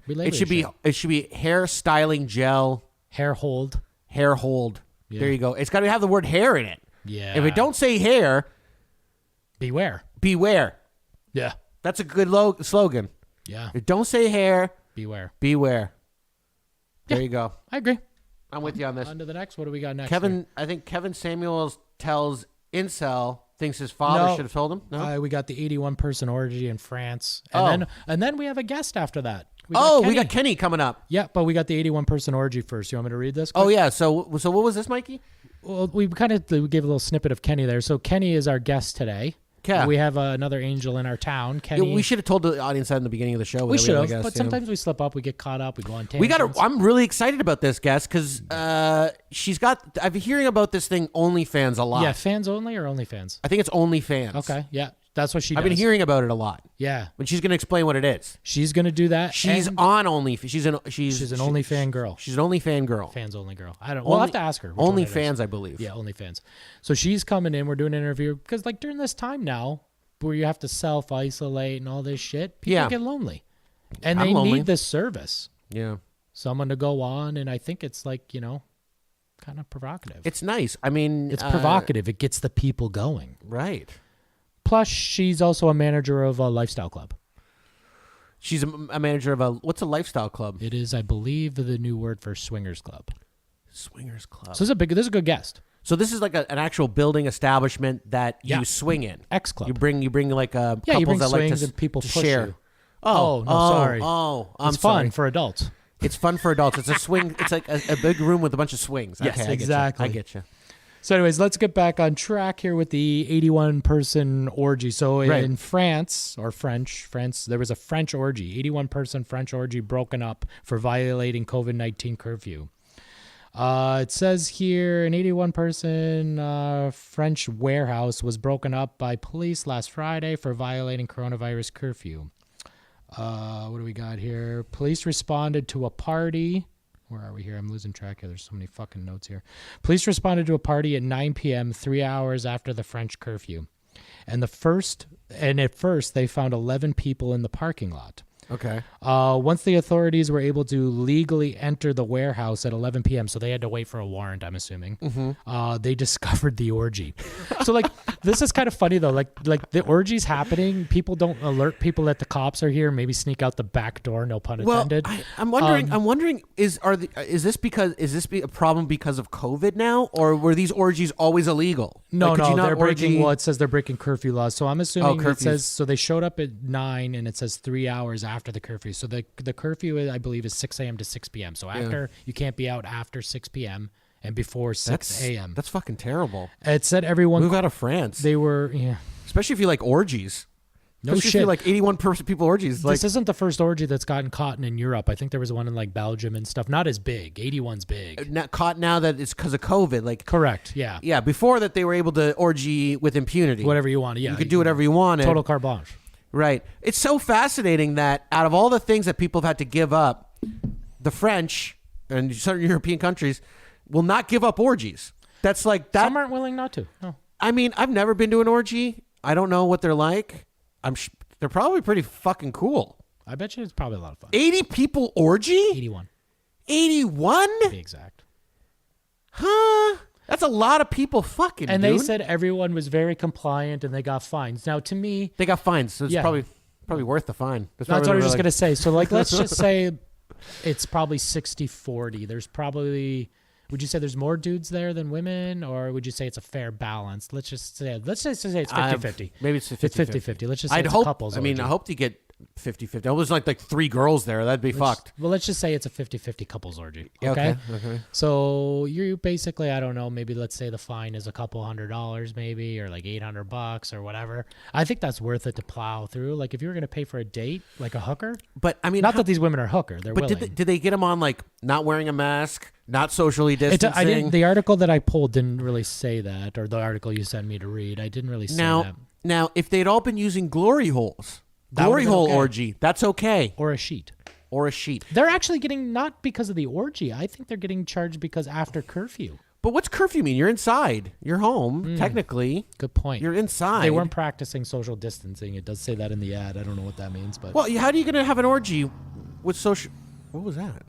Relabel it should be hair styling gel, hair hold. Yeah. There you go. It's got to have the word hair in it. Yeah. If it don't say hair, beware. Yeah. That's a good slogan. Yeah. If it don't say hair, beware. There you go. I agree. I'm with you on this. On to the next. What do we got next? I think Kevin Samuels tells Incel thinks his father should have told him. No. We got the 81 person orgy in France. And then we have a guest after that. We got Kenny coming up. Yeah, but we got the 81 person orgy first. You want me to read this? Oh yeah. So what was this, Mikey? Well, we gave a little snippet of Kenny there. So Kenny is our guest today. Yeah. We have another angel in our town. Kenny. Yeah, we should have told the audience that in the beginning of the show. We should have, but sometimes we slip up. We get caught up. We go on tangents. I'm really excited about this guest because she's got. I've been hearing about this thing OnlyFans a lot. Yeah, fans only or OnlyFans? I think it's OnlyFans. Okay, yeah. That's what she does. I've been hearing about it a lot. Yeah. But she's going to explain what it is. She's going to do that. She's on OnlyFans. She's an OnlyFan girl. She's an OnlyFan girl. Fans only girl. We'll have to ask her. OnlyFans, I believe. Yeah, OnlyFans. So she's coming in. We're doing an interview because like during this time now where you have to self-isolate and all this shit, people get lonely. And they need this service. Yeah. Someone to go on. And I think it's like, kind of provocative. It's nice. I mean. It's provocative. It gets the people going. Right. Plus, she's also a manager of a lifestyle club. She's a manager of what's a lifestyle club? It is, I believe, the new word for swingers club. Swingers club. So this is a good guest. So this is like an actual building establishment that you swing in. X club. You bring like couples you bring that like swings to and people to push share. you. Oh, sorry. I'm it's sorry. fun for adults. It's fun for adults. It's a swing. It's like a big room with a bunch of swings. Yes, okay, exactly. I get you. So anyways, let's get back on track here with the 81 person orgy. So in France, there was a French orgy, 81 person French orgy broken up for violating COVID-19 curfew. It says here an 81 person French warehouse was broken up by police last Friday for violating coronavirus curfew. What do we got here? Police responded to a party. Where are we here? I'm losing track here. There's so many fucking notes here. Police responded to a party at 9 p.m., 3 hours after the French curfew. And at first, they found 11 people in the parking lot. Okay. Once the authorities were able to legally enter the warehouse at 11 p.m., so they had to wait for a warrant, I'm assuming, they discovered the orgy. So, like, this is kind of funny, though. Like the orgy's happening. People don't alert people that the cops are here, maybe sneak out the back door, no pun intended. I'm wondering, is this a problem because of COVID now, or were these orgies always illegal? No, Like, could you not they're breaking. orgy- Well, it says they're breaking curfew laws. So I'm assuming it curfews. says so. They showed up at 9, and it says 3 hours after the curfew. So the curfew, I believe, is 6 a.m. to 6 p.m. So after you can't be out after 6 p.m. and before 6 a.m. That's fucking terrible. It said everyone move out of France. They were especially if you like orgies. No Especially if shit. you like 81 people orgies. Like, This isn't the first orgy that's gotten caught in Europe. I think there was one in like Belgium and stuff. Not as big. 81's big. not caught now that it's because of COVID. Like correct. Yeah. Yeah. Before that, they were able to orgy with impunity. Whatever you wanted. Yeah. You could do whatever you wanted. Total carte blanche. Right. It's so fascinating that out of all the things that people have had to give up, the French and certain European countries will not give up orgies. That's like that. Some aren't willing not to. No. I mean, I've never been to an orgy. I don't know what they're like. They're probably pretty fucking cool. I bet you it's probably a lot of fun. 80 people orgy? 81. 81? To be exact. Huh? That's a lot of people fucking, And dude. they said everyone was very compliant and they got fines. Now, to me... They got fines, so it's Yeah. probably worth the fine. That's what I was just going to say. So, like, let's just say it's probably 60-40. There's probably... Would you say there's more dudes there than women, or would you say it's a fair balance? Let's just say it's 50-50. Maybe it's 50-50. It's 50-50. Let's just say I'd it's hope, a couples I mean, orgy. I hope to get 50-50. I was like 3 girls there. That'd be fucked. Well, let's just say it's a 50-50 couples orgy. Yeah, Okay? okay. So you basically, I don't know, maybe let's say the fine is a couple $100 maybe, or like $800 or whatever. I think that's worth it to plow through. Like if you were going to pay for a date, like a hooker. But I mean, not that these women are hooker. They're But willing. did they get them on like not wearing a mask, not socially distancing? The article that I pulled didn't really say that, or the article you sent me to read. I didn't really say that. Now, if they'd all been using glory holes, That glory would've been hole okay. orgy, that's okay. Or a sheet. Or a sheet. They're actually getting, not because of the orgy. I think they're getting charged because after curfew. But what's curfew mean? You're inside. You're home, technically. Good point. You're inside. They weren't practicing social distancing. It does say that in the ad. I don't know what that means, but Well, how are you going to have an orgy with social... What was that?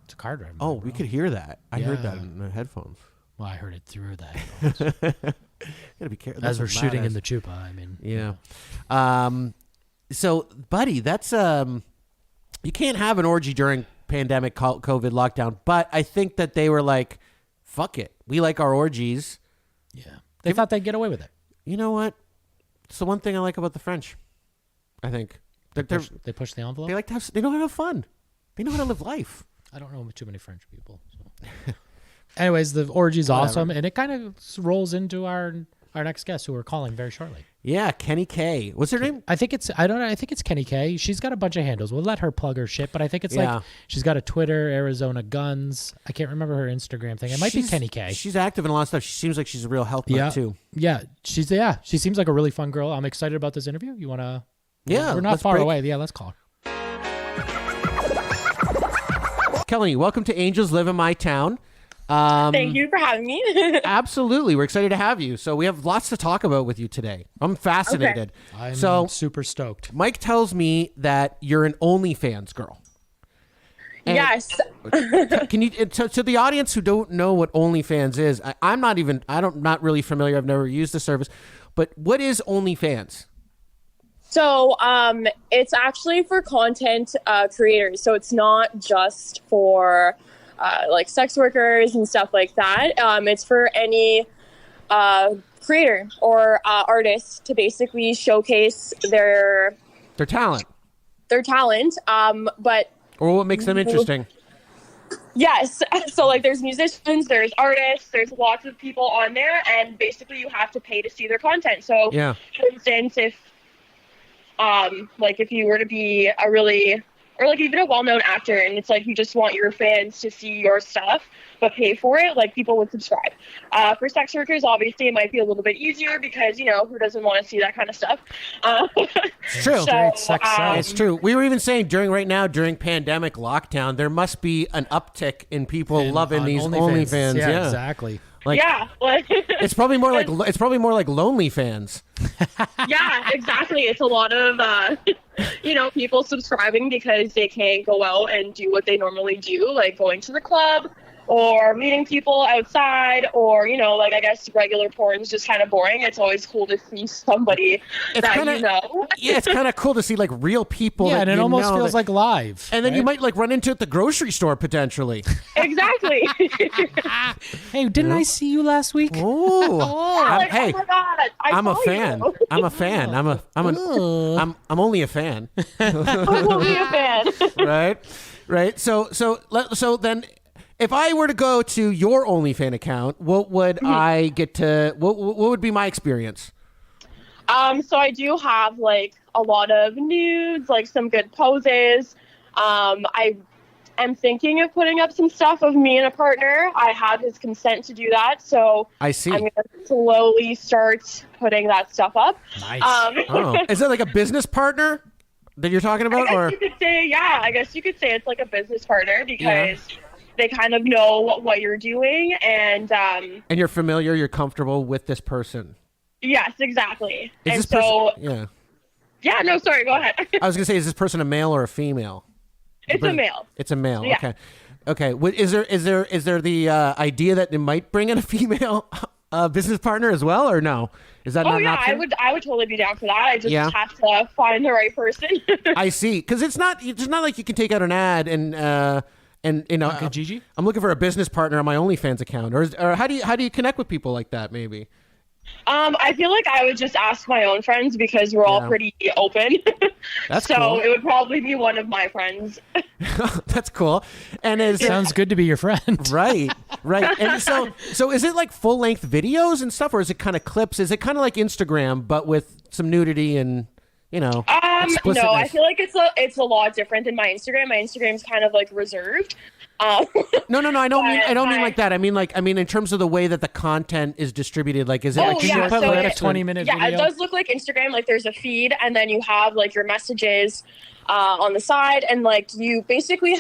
it's a car driver. Oh, we could hear that. I heard that Yeah. in the headphones. Well, I heard it through the headphones. Gotta be careful. As we're shooting in the chupa, I mean. Yeah. So, buddy, that's you can't have an orgy during pandemic COVID lockdown, but I think that they were like, fuck it. We like our orgies. Yeah. They thought they'd get away with it. You know what? It's the one thing I like about the French. I think They push the envelope. they like to have, they know how to have fun. They know how to live life. I don't know too many French people. So. Anyways, the orgy's awesome, and it kind of rolls into our next guest, who we're calling very shortly. Yeah, Kenny K. What's her name? I think it's Kenny K. She's got a bunch of handles. We'll let her plug her shit, but I think it's like she's got a Twitter, Arizona Guns. I can't remember her Instagram thing. It might be Kenny K. She's active in a lot of stuff. She seems like she's a real health nut too. Yeah, she seems like a really fun girl. I'm excited about this interview. You want to? Yeah, we're not far away. Yeah, let's call her. Kelly, welcome to Angels Live in My Town. Thank you for having me. Absolutely. We're excited to have you. So we have lots to talk about with you today. I'm fascinated. I'm so super stoked. Mike tells me that you're an OnlyFans girl. And yes. Can you, to the audience who don't know what OnlyFans is, I'm not really familiar. I've never used the service, but what is OnlyFans? So it's actually for content creators. So it's not just for like sex workers and stuff like that. It's for any creator or artist to basically showcase their talent. But Or what makes them interesting. yes. So like there's musicians, there's artists, there's lots of people on there, and basically you have to pay to see their content. So for instance, if like if you were to be or like even a well-known actor and it's like you just want your fans to see your stuff but pay for it, like people would subscribe. For sex workers, obviously it might be a little bit easier because, you know, who doesn't want to see that kind of stuff? It's true. It's true. We were even saying during pandemic lockdown, there must be an uptick in people loving these OnlyFans. Yeah, exactly. Like, yeah, like it's probably more like Lonely Fans. Yeah, exactly. It's a lot of people subscribing because they can't go out and do what they normally do, like going to the club or meeting people outside, or I guess regular porn is just kind of boring. It's always cool to see somebody you know. Yeah, it's kind of cool to see like real people. Yeah, that and it almost feels like live. And then you might like run into it at the grocery store potentially. Exactly. Hey, didn't I see you last week? Oh, oh my God, I'm a saw fan. you. I'm a fan. I'm only a fan. I'm only a fan. Right. So then, if I were to go to your OnlyFans account, what would I get to? What would be my experience? So I do have like a lot of nudes, like some good poses. I am thinking of putting up some stuff of me and a partner. I have his consent to do that, so I see. I'm going to slowly start putting that stuff up. Nice. Is that like a business partner that you're talking about, or? You could say, yeah, I guess you could say it's like a business partner because they kind of know what you're doing, and you're familiar, you're comfortable with this person. Yes, exactly. Is and this so, person, yeah, no, sorry, go ahead. I was gonna say, is this person a male or a female? It's a male. It's a male. Yeah. Okay. Is there the idea that it might bring in a female business partner as well, or no? Is that not an option? I would totally be down for that. I just have to find the right person. I see, because it's not like you can take out an ad and Gigi? I'm looking for a business partner on my OnlyFans account, or how do you connect with people like that? Maybe. I feel like I would just ask my own friends because we're all pretty open. That's so cool. it would probably be one of my friends. That's cool. And sounds good to be your friend. Right. And so is it like full length videos and stuff, or is it kind of clips? Is it kind of like Instagram but with some nudity and no, I feel like it's a lot different than my Instagram. My Instagram's kind of like reserved. No, I don't mean like that. I mean in terms of the way that the content is distributed. Like, is it? Oh, you put like a 20-minute video? Yeah, it does look like Instagram. Like, there's a feed, and then you have like your messages on the side, and like you basically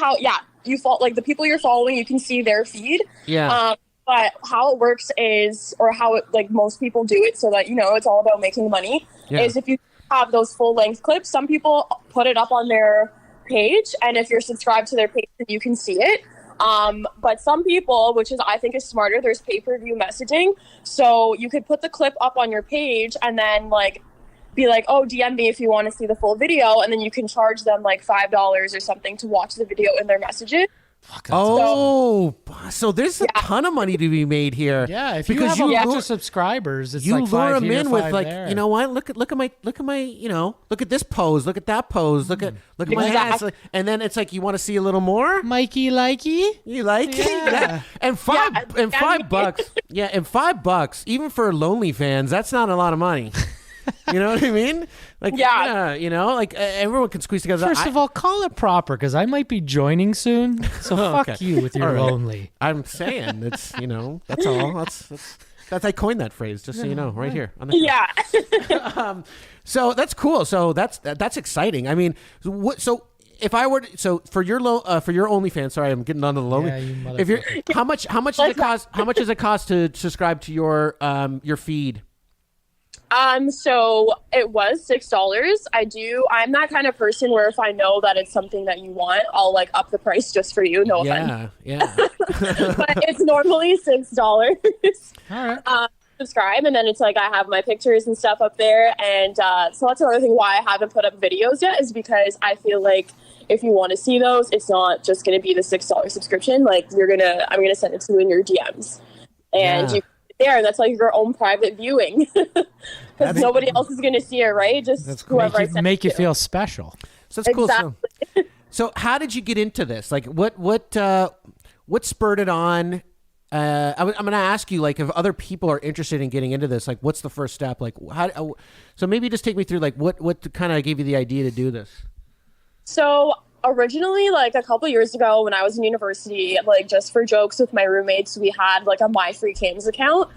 you follow like the people you're following. You can see their feed. Yeah. But how it works is, or how it like most people do it, so that it's all about making money. Yeah. Is if you have those full length clips, some people put it up on their page, and if you're subscribed to their page, then you can see it. But some people, which is I think is smarter, there's pay-per-view messaging, so you could put the clip up on your page and then like be like, oh, DM me if you want to see the full video, and then you can charge them like $5 or something to watch the video in their messages. So there's a ton of money to be made here. Yeah, if you have a bunch of subscribers, it's you like lure $5 them here, in with $5 like, there. you know what? Look at my look at this pose, look at that pose, look at my ass, and then it's like you want to see a little more. Mikey, likey, you like it? Yeah. And $5, yeah, and $5, even for Lonely Fans, that's not a lot of money. You know what I mean? Like, like everyone can squeeze together. First of all, call it proper, because I might be joining soon. So fuck you with your lonely. I'm saying it's that's all. That's I coined that phrase, just so you know, right here on the show. Yeah. So that's cool. So that's exciting. I mean, so if I were for your OnlyFans, sorry, I'm getting on to the lonely. Yeah, you motherfucker. If you're how much does it cost? How much does it cost to subscribe to your feed? So it was $6. I'm that kind of person where if I know that it's something that you want, I'll like up the price just for you. No offense. Yeah. But it's normally $6. All right. Subscribe, and then it's like I have my pictures and stuff up there, and so that's another thing why I haven't put up videos yet, is because I feel like if you want to see those, it's not just going to be the $6 subscription. Like I'm gonna send it to you in your DMs, and you there, and that's like your own private viewing, because nobody else is going to see it, right? Just whoever I send make you feel special. So that's cool. So how did you get into this? Like, what spurred it on? I'm going to ask you, like, if other people are interested in getting into this, like, what's the first step? Like, so maybe just take me through, like, what kind of gave you the idea to do this? So originally, like a couple years ago when I was in university, like just for jokes with my roommates, we had like a My Free Cams account.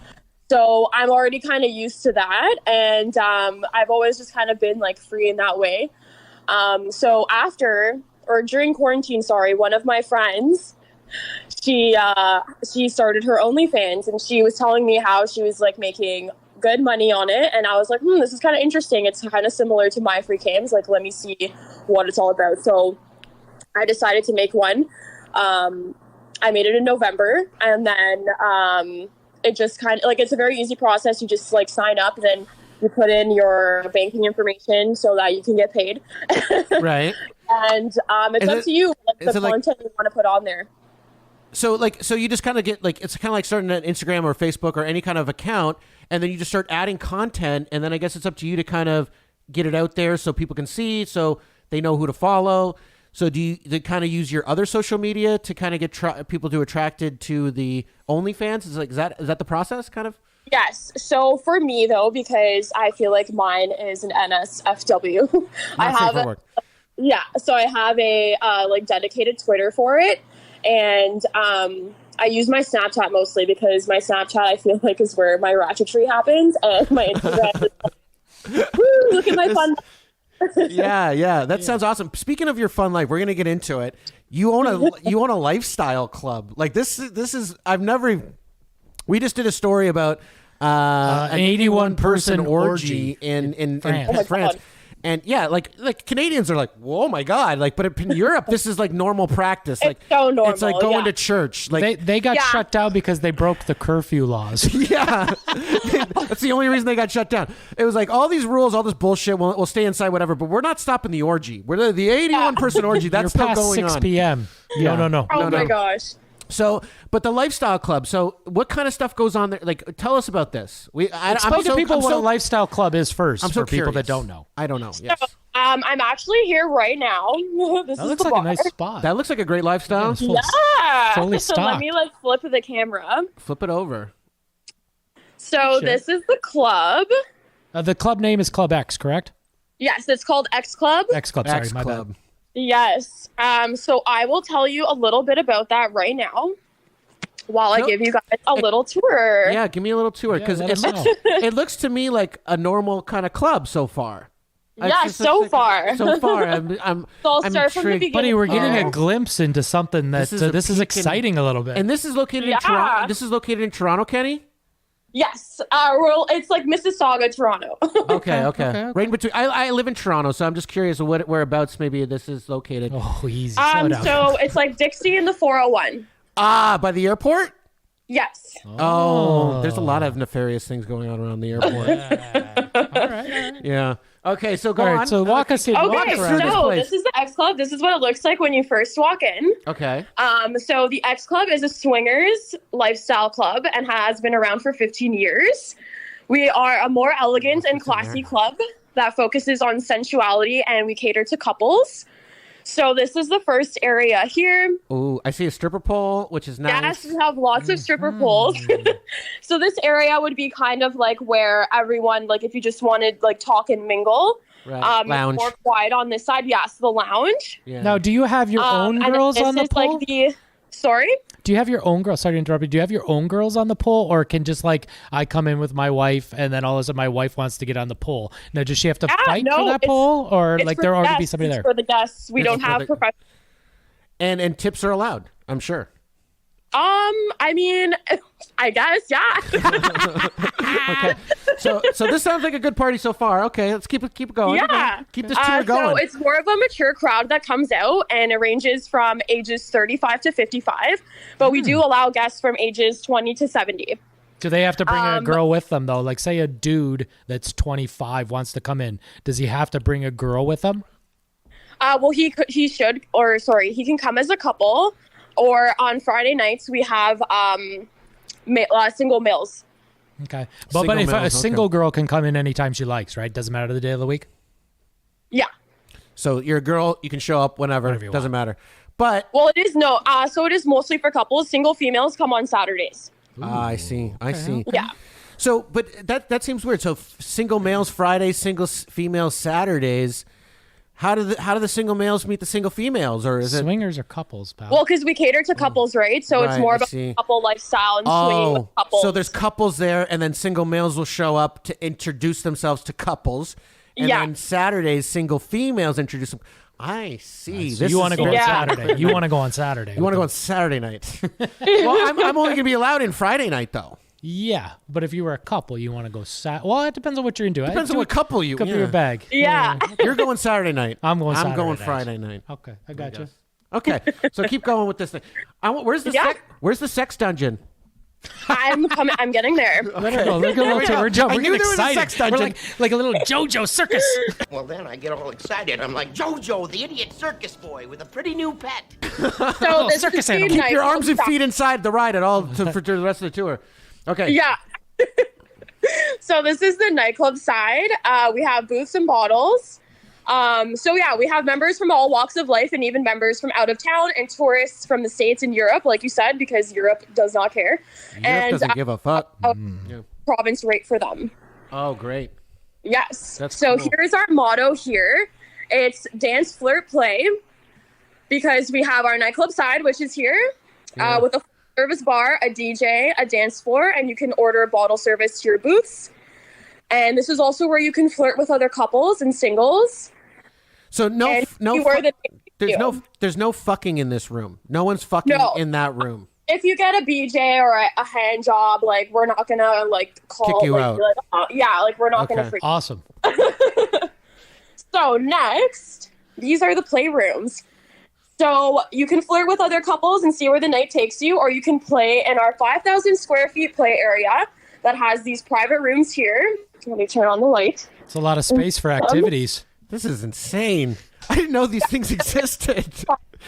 So I'm already kind of used to that. And I've always just kind of been like free in that way. So during quarantine, one of my friends, she started her OnlyFans, and she was telling me how she was like making good money on it, and I was like, this is kind of interesting. It's kind of similar to my free cams. Like, let me see what it's all about. So I decided to make one. I made it in November, and then it just kind of like, it's a very easy process. You just like sign up, then you put in your banking information so that you can get paid. Right. And it's up to you, like, the content you want to put on there. So you just kind of get like, it's kind of like starting an Instagram or Facebook or any kind of account, and then you just start adding content, and then I guess it's up to you to kind of get it out there so people can see, so they know who to follow. So do you kind of use your other social media to kind of get people to attracted to the OnlyFans? Is that the process kind of? Yes. So for me though, because I feel like mine is an NSFW, I have so I have a like dedicated Twitter for it, and I use my Snapchat mostly because my Snapchat I feel like is where my ratchetry happens, and my Instagram is like, woo, look at my fun. Yeah. That sounds awesome. Speaking of your fun life, we're gonna get into it. You own a lifestyle club. Like this is we just did a story about an 81 person orgy in France. And yeah, like Canadians are like, whoa, my God! Like, but in Europe, this is like normal practice. Like, it's so normal. It's like going to church. Like they got shut down because they broke the curfew laws. Yeah, that's the only reason they got shut down. It was like all these rules, all this bullshit. We'll stay inside, whatever. But we're not stopping the orgy. We're the 81 person orgy. That's still going on. 6 p.m. Yeah. No. Oh my gosh. So, but the lifestyle club. So, what kind of stuff goes on there? Like, tell us about this. Explain to people what a lifestyle club is first. I'm so for people curious. that don't know. I don't know. Yes. So, I'm actually here right now. This That is looks the like bar. a nice spot. That looks like a great lifestyle. Yeah. fully So let stocked. me like flip the camera. Flip it over. So this is the club. The club name is Club X, correct? Yes, it's called X Club. X Club. Sorry, my bad. Yes. So I will tell you a little bit about that right now, while I give you guys a little tour. Yeah, give me a little tour because it looks to me like a normal kind of club so far. Yeah, so far. I'm So I'll start from the intrigued. beginning. Buddy, we're getting a glimpse into something that this is peek exciting a little bit. And this is located in Toronto. This is located in Toronto, Kenny. Yes. Well, it's like Mississauga, Toronto. Okay. Right in between. I live in Toronto, so I'm just curious whereabouts maybe this is located. Oh, easy. So it's like Dixie and the 401. By the airport? Yes. Oh, there's a lot of nefarious things going on around the airport. All right. Yeah. Okay, so go All right, on. so walk us through Okay, this so place. this is the X Club. This is what it looks like when you first walk in. Okay. So the X Club is a swingers lifestyle club and has been around for 15 years. We are a more elegant and classy club that focuses on sensuality, and we cater to couples. So this is the first area here. Oh, I see a stripper pole, which is nice. Yes, we have lots of stripper poles. So this area would be kind of like where everyone, like if you just wanted like talk and mingle. Right. Lounge. More quiet on this side. Yes, the lounge. Yeah. Now, do you have your own and girls this on the is pole? Like sorry? Do you have your own girls? Sorry to interrupt you. Do you have your own girls on the pole, or can just like I come in with my wife and then all of a sudden my wife wants to get on the pole? Now, does she have to fight for that pole, or like there already be somebody there? For the guests, we don't have professional. And tips are allowed, I'm sure. I mean, I guess, yeah. Okay. So this sounds like a good party so far. Okay, let's keep it going. Yeah. Okay. Keep this tour going. So it's more of a mature crowd that comes out, and it ranges from ages 35 to 55, but we do allow guests from ages 20 to 70. Do they have to bring a girl with them though? Like say a dude that's 25 wants to come in. Does he have to bring a girl with him? Well, he can come as a couple, or on Friday nights we have single males. Okay, but if a single girl can come in anytime she likes, right? Doesn't matter the day of the week. Yeah. So you're a girl, you can show up whenever. Doesn't matter. But well, it is so it is mostly for couples. Single females come on Saturdays. I see. I see. Yeah. So, but that seems weird. So, single males Fridays, single females Saturdays. How do the single males meet the single females, or is it swingers or couples, pal? Well, because we cater to couples, right? So it's more about couple lifestyle and swinging with couples. So there's couples there, and then single males will show up to introduce themselves to couples, And Yeah. then Saturdays, single females introduce them. I see. So you want to go on Saturday. You want to go on Saturday. You want to go on Saturday night. Well, I'm only going to be allowed in Friday night, though. Yeah, but if you were a couple, you want to go well, it depends on what you're into. Depends on what couple you... Could be your bag. Yeah. You're going Saturday night. I'm going Saturday I'm going night. Friday night. Okay, I got you. Okay, so keep going with this thing. Where's the sex dungeon? I'm getting there. Let her go. We're getting there was a excited. sex dungeon. We're like a little JoJo circus. Well, then I get all excited. I'm like JoJo, the idiot circus boy with a pretty new pet. So this circus is animal. Keep your nice. arms and feet inside the ride at all for the rest of the tour. Okay. Yeah. So this is the nightclub side. We have booths and bottles. We have members from all walks of life and even members from out of town and tourists from the States and Europe, like you said, because Europe does not care. Europe doesn't give a fuck. Province rate for them. Oh, great. Yes. That's so cool. here's our motto here. It's dance, flirt, play, because we have our nightclub side, which is here, with a service bar, a DJ, a dance floor, and you can order a bottle service to your booths. And this is also where you can flirt with other couples and singles. So there's no fucking in this room. No one's fucking in that room. If you get a BJ or a hand job, like we're not gonna call kick you out. We're not gonna freak. Awesome. So next, these are the playrooms. So you can flirt with other couples and see where the night takes you, or you can play in our 5,000 square feet play area that has these private rooms here. Let me turn on the light. It's a lot of space for activities. This is insane. I didn't know these things existed.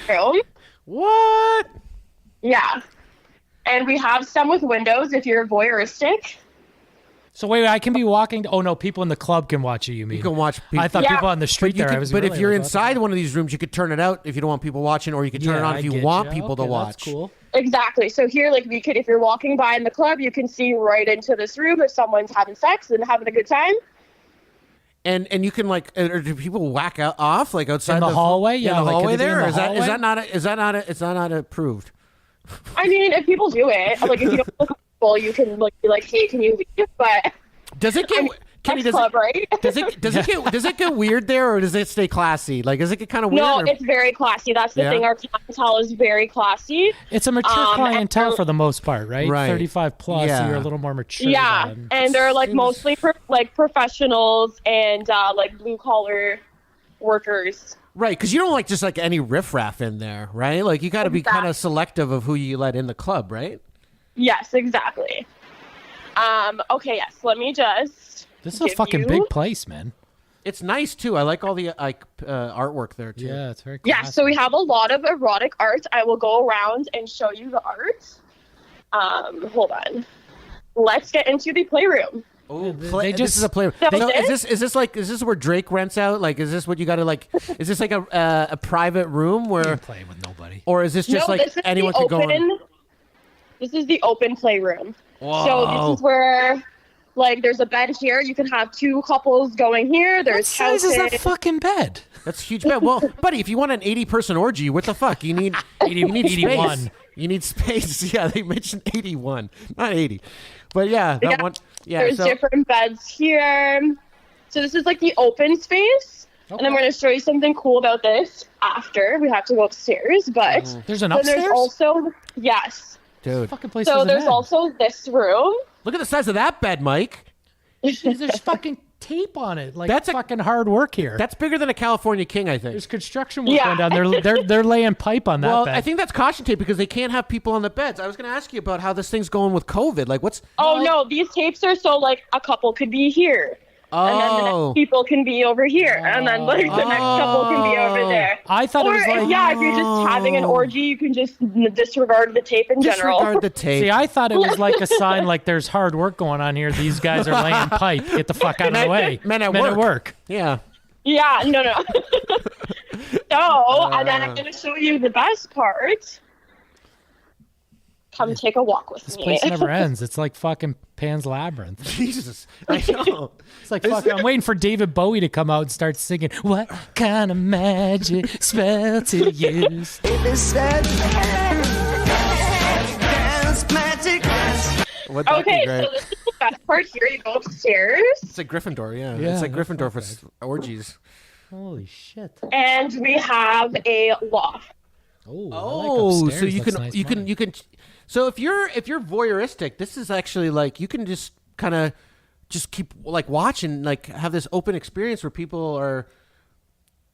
Room. What? Yeah. And we have some with windows if you're voyeuristic. So wait, I can be walking. Oh no, people in the club can watch you mean? You can watch people. I thought people on the street there. But if you're inside one of these rooms, you could turn it out if you don't want people watching, or you could turn it on if you want people to watch. That's cool. Exactly. So here, if you're walking by in the club, you can see right into this room if someone's having sex and having a good time. And you can or do people whack off outside in the hallway? In Yeah, the hallway there. Is that not approved? I mean, if people do it, if you don't look comfortable, you can be like, hey, can you leave? But does it get? Right? Does it get weird there, or does it stay classy? Does it get kind of weird? No, it's very classy. That's the thing. Our clientele is very classy. It's a mature clientele for the most part, right? Right. 35 plus, so you're a little more mature. Yeah, and they're mostly professionals and blue collar workers. Right, because you don't just any riffraff in there, right? You got to be kind of selective of who you let in the club, right? Yes, exactly. Okay, yes. Let me just. This is a fucking big place, man. It's nice too. I like all the artwork there too. Yeah, it's very. Yeah, so we have a lot of erotic art. I will go around and show you the art. Hold on. Let's get into the playroom. Oh, this is a playroom. So is this where Drake rents out? Is this what you got to Is this a private room where you're playing with nobody, or is this just anyone could go in? This is the open playroom. Whoa. So this is where. There's a bed here. You can have two couples going here. There's what size is that fucking bed? That's a huge bed. Well, buddy, if you want an 80-person orgy, what the fuck? You need 81. Space. You need space. Yeah, they mentioned 81, not 80. But yeah, that one. Yeah, there's different beds here. So this is the open space. Okay. And I'm going to show you something cool about this after. We have to go upstairs, but there's an upstairs. There's also dude. Fucking place. So there's also this room. Look at the size of that bed, Mike. There's fucking tape on it. That's fucking hard work here. That's bigger than a California King, I think. There's construction work going down. They're laying pipe on that bed. Well, I think that's caution tape because they can't have people on the beds. I was going to ask you about how this thing's going with COVID. What's? Oh no, these tapes are so a couple could be here. Oh. And then the next people can be over here. And then the next couple can be over there. I thought it was if you're just having an orgy, you can just disregard the tape in general. Disregard the tape. See, I thought it was a sign there's hard work going on here. These guys are laying pipe. Get the fuck out of the way. Men at work. Yeah. Yeah, no. And then I'm going to show you the best part. Come take a walk with me. This place never ends. It's like fucking Pan's Labyrinth. Jesus, I know. It's fuck. I'm waiting for David Bowie to come out and start singing. What kind of magic spell to use? Okay, so this is the best part here, you go upstairs. It's like Gryffindor, yeah. Yeah, It's like that's Gryffindor for orgies. Holy shit. And we have a loft. Oh, so you can. So if you're voyeuristic, this is actually like you can just kind of just keep like watching, like have this open experience where people are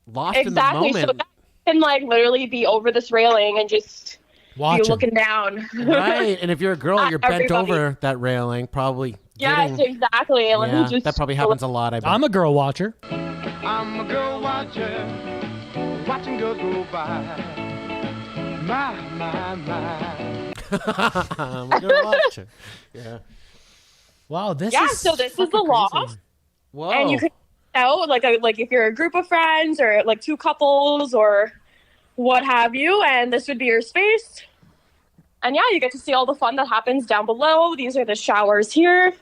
lost in the moment. So that can like literally be over this railing and just Watching. be looking down. Right, and if you're a girl, you're bent Everybody. over that railing, probably. Yes, exactly. Let me Yeah, just that probably happens a lot. I bet. I'm a girl watcher. I'm a girl watcher, watching girls go by. My. I'm a girl watcher. Yeah. Wow, this is so this is the loft. Whoa. And you can out like if you're a group of friends or like two couples or what have you, and this would be your space. And yeah, you get to see all the fun that happens down below. These are the showers here.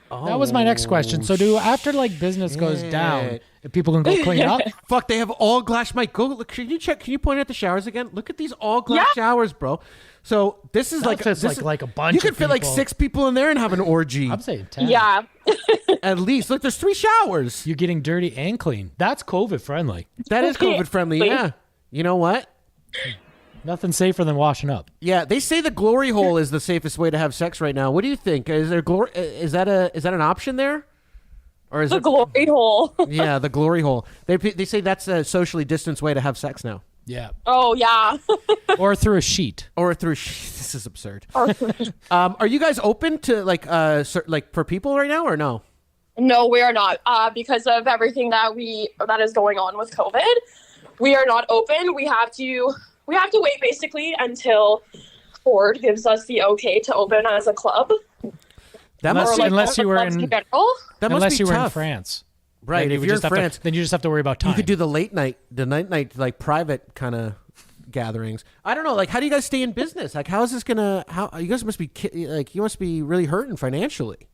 That was my next question. So do after like business goes down, if people can go clean up? Fuck, they have all glass. Mike, go look. Can you check? Can you point at the showers again? Look at these all glass showers, bro. So this is That fits like a bunch You could of fit like people. 6 people in there and have an orgy. I'm saying 10. Yeah. At least. Look, there's 3 showers. You're getting dirty and clean. That's COVID friendly. That is COVID friendly. Yeah. You know what? Nothing safer than washing up. Yeah, they say the glory hole is the safest way to have sex right now. What do you think? Is there is that an option there? Or is The glory hole. Yeah, the glory hole. They say that's a socially distanced way to have sex now. Yeah. Oh yeah. Or through a sheet. This is absurd. Are you guys open to like for people right now or no? No, we are not. Because of everything that is going on with COVID, we are not open. We have to wait basically until Ford gives us the okay to open as a club. Unless you were in tough. France. Right, Then if you're in France, then you just have to worry about time. You could do the night like private kind of gatherings. I don't know, like how do you guys stay in business? Like how is this gonna? How you guys must be like you must be really hurting financially.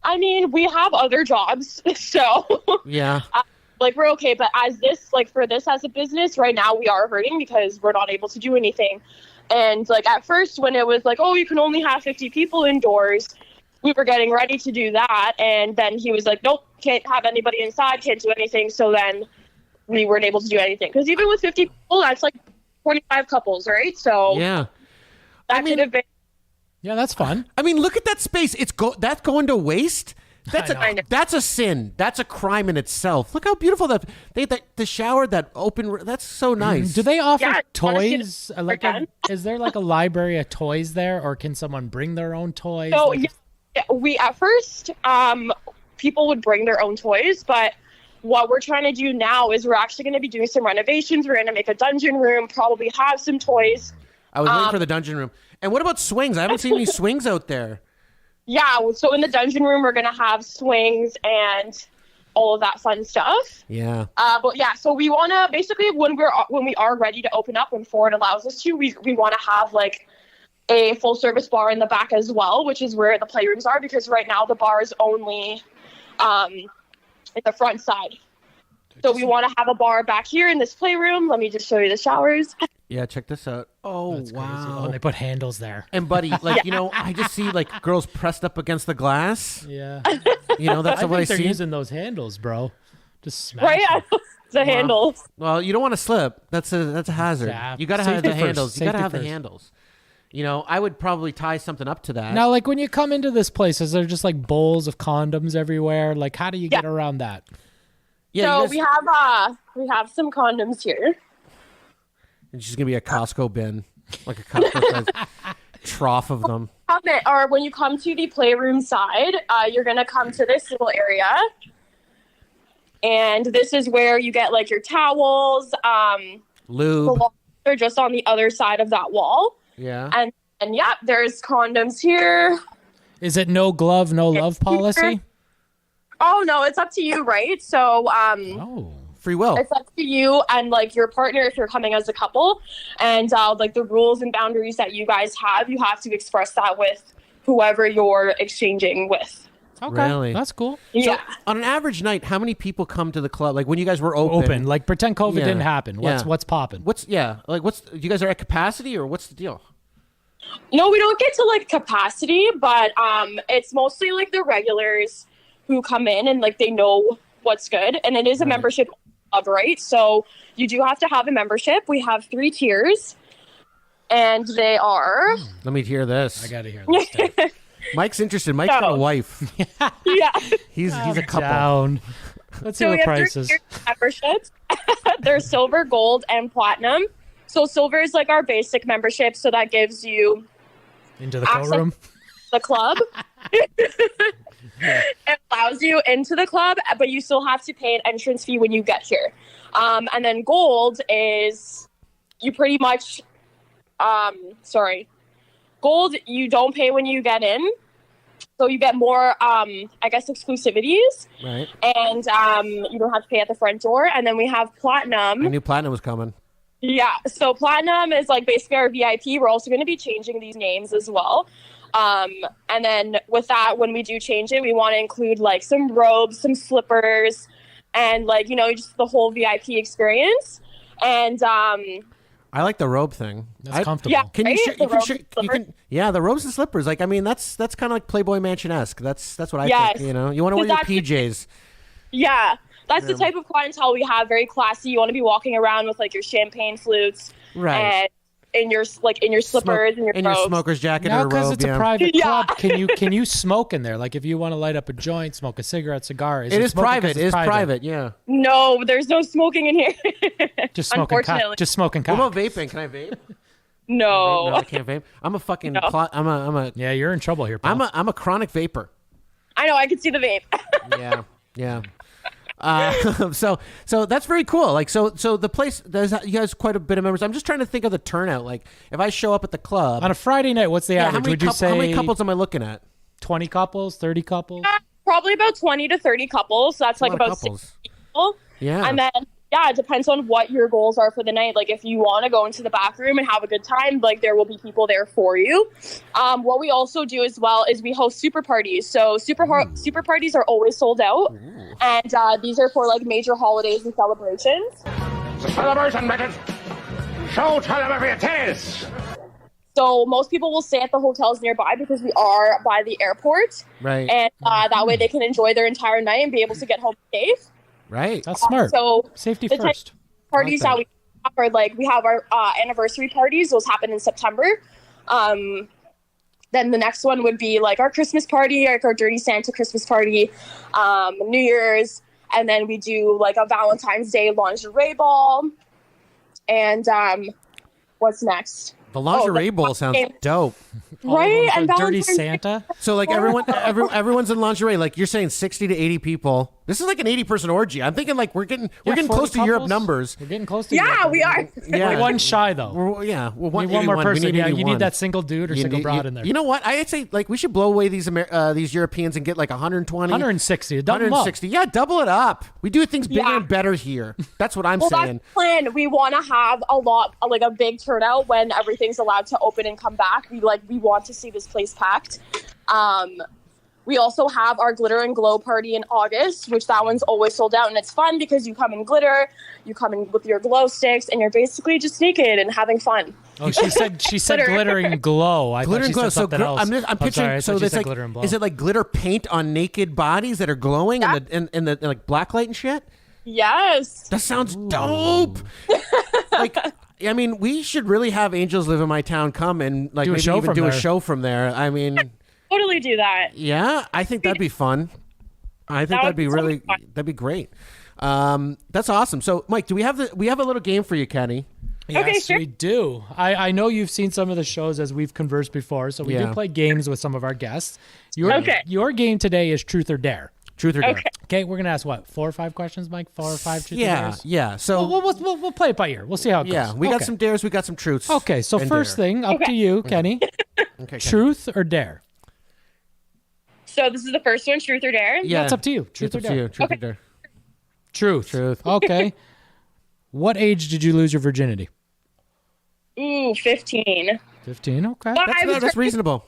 I mean, we have other jobs, so Yeah. like we're okay. But as a business right now, we are hurting because we're not able to do anything. And like at first, when it was like, oh, you can only have 50 people indoors, we were getting ready to do that, and then he was like, nope, can't have anybody inside, can't do anything. So then we weren't able to do anything because even with 50 people, that's like 25 couples, right? So yeah, that could have been. Yeah, that's fun. I mean, look at that space. That's going to waste. That's a sin. That's a crime in itself. Look how beautiful the shower, that open. That's so nice. Do they offer toys? Is there like a library of toys there, or can someone bring their own toys? So we at first, people would bring their own toys, but what we're trying to do now is we're actually going to be doing some renovations. We're going to make a dungeon room, probably have some toys. I was waiting for the dungeon room. And what about swings? I haven't seen any swings out there. Yeah, so in the dungeon room, we're going to have swings and all of that fun stuff. Yeah. But yeah, so we want to basically when we are ready to open up, when Ford allows us to, we want to have like a full service bar in the back as well, which is where the playrooms are, because right now the bar is only in the front side. So we want to have a bar back here in this playroom. Let me just show you the showers. Yeah, check this out. Oh, That's wow. crazy. Oh, they put handles there. And buddy, like, I just see like girls pressed up against the glass. Yeah. That's what I they're see. using those handles, bro. Just smash Right, yeah. them. The handles. Well, you don't want to slip. That's a hazard. Yeah. You got to have Safety the first. handles. You got to Safety have the first. handles. I would probably tie something up to that. Now, like when you come into this place, is there just like bowls of condoms everywhere? Like, how do you get around that? Yeah, So we have some condoms here. It's just gonna be a Costco bin, like a Costco trough of them. Or when you come to the playroom side, you're gonna come to this little area, and this is where you get like your towels, lube. They're just on the other side of that wall. Yeah. And yeah, there's condoms here. Is it no glove, no love policy? Oh no, it's up to you, right? So free will. It's up to you and like your partner if you're coming as a couple, and like the rules and boundaries that you guys have, you have to express that with whoever you're exchanging with. Okay, Really? that's cool. Yeah. So, on an average night, how many people come to the club? Like when you guys were open? Open. Like pretend COVID Yeah. didn't happen. What's Yeah. what's popping? You guys are at capacity or what's the deal? No, we don't get to like capacity, but it's mostly like the regulars who come in and like they know what's good, and it is a membership club, right? So you do have to have a membership. We have 3 tiers, and they are. Let me hear this. I gotta hear this. Mike's interested. Mike's got a wife. Yeah, he's a couple. Down. Let's see so the we have prices. 3 tiers of memberships. There's silver, gold, and platinum. So silver is like our basic membership, so that gives you into the access courtroom, to the club. It allows you into the club, but you still have to pay an entrance fee when you get here. And then gold is you pretty much, gold you don't pay when you get in, so you get more, I guess, exclusivities. Right. And you don't have to pay at the front door. And then we have platinum. I knew platinum was coming. Yeah, so platinum is like basically our VIP. We're also going to be changing these names as well. And then with that, when we do change it, we want to include like some robes, some slippers, and like, you know, just the whole VIP experience. And I like the robe thing. That's comfortable. Yeah, Can right? you can yeah, the robes and slippers. Like, I mean, that's kind of like Playboy Mansion-esque. That's what I Yes. think. You know, you want to wear your That's- PJs. Yeah, that's the Yeah. type of clientele we have. Very classy. You want to be walking around with like your champagne flutes, Right. And in your slippers and your in robes. your smoker's jacket No, or a because robe. it's a yeah. private Yeah. club. Can you smoke in there? Like if you want to light up a joint, smoke a cigarette, cigar. It is smoking 'cause private. It it's is private. Yeah. No, there's no smoking in here. Just smoking cock. Unfortunately. Just smoking What cock. about vaping? Can I vape? No. No, I can't vape. I'm a fucking. I'm a. Yeah, you're in trouble here, pal. I'm a chronic vapor. I know. I can see the vape. Yeah. Yeah. So that's very cool. Like, so the place does. You guys quite a bit of members. I'm just trying to think of the turnout. Like, if I show up at the club On a Friday night, what's the yeah, average? Would you say how many couples am I looking at? 20 couples, 30 couples? Probably about 20 to 30 couples. So that's like lot of about couples. 60 people. Yeah. And then, yeah, it depends on what your goals are for the night. Like, if you want to go into the back room and have a good time, like, there will be people there for you. What we also do as well is we host super parties. So super parties are always sold out. And these are for, like, major holidays and celebrations. Celebration, bitches! Show television tennis! So most people will stay at the hotels nearby because we are by the airport. Right. And that way they can enjoy their entire night and be able to get home safe. Right. That's smart. So Safety the type first. of parties I that like we have are like we have our anniversary parties. Those happen in September. Then the next one would be like our Christmas party, like our Dirty Santa Christmas party, New Year's, and then we do like a Valentine's Day lingerie ball. And what's next? The lingerie bowl sounds dope. Right? And Dirty Valentine's Santa? So like everyone's in lingerie. Like you're saying 60 to 80 people. This is like an 80-person orgy. I'm thinking like we're getting 40 close to Europe couples? numbers. We're getting close to Yeah, Europe. we are. Yeah. We're one shy, though. Well, We need one more person. We need Yeah, you 81. need that single dude or single broad in there. You know what? I'd say like we should blow away these Europeans and get like 120, 160. Double 'em up. 160. Yeah, double it up. We do things bigger Yeah. and better here. That's what I'm Well, saying. that's the plan. We want to have a big turnout when everything's allowed to open and come back. We want to see this place packed. We also have our glitter and glow party in August, which that one's always sold out, and it's fun because you come in glitter, you come in with your glow sticks, and you're basically just naked and having fun. Oh, she said glitter and glow. I Glitter thought and she glow. said So something else. I'm picturing. Sorry, I so thought she it's said like, glitter and glow. is it like glitter paint on naked bodies that are glowing and the like black light and shit? Yes. That sounds dope. Like, I mean, we should really have Angels Live in My Town come and like Do a maybe show even from do a there. show from there. I mean, Totally do that. yeah, I think that'd be fun. I think That that'd would be be really fun. that'd be great. That's awesome. So, Mike, we have a little game for you, Kenny. Yes, Okay, sure. we do. I know you've seen some of the shows as we've conversed before, so we Yeah. do play games with some of our guests. Okay. Your game today is Truth or Dare. Truth or dare? Okay. Okay, we're gonna ask what 4 or 5 questions, Mike. 4 or 5 truth or Yeah, dares. yeah. So, We'll play it by ear. We'll see how it goes. yeah, we got Okay. some dares, we got some truths. Okay, so and first dare. thing, up to you, Kenny. Okay, Kenny. Truth or dare? So this is the first one, truth or dare? Yeah, it's up to you. Truth It's or up to dare? you. Truth or Okay. dare? Truth. Truth. Okay. What age did you lose your virginity? Ooh, 15. 15. Okay. But I was That's reasonable.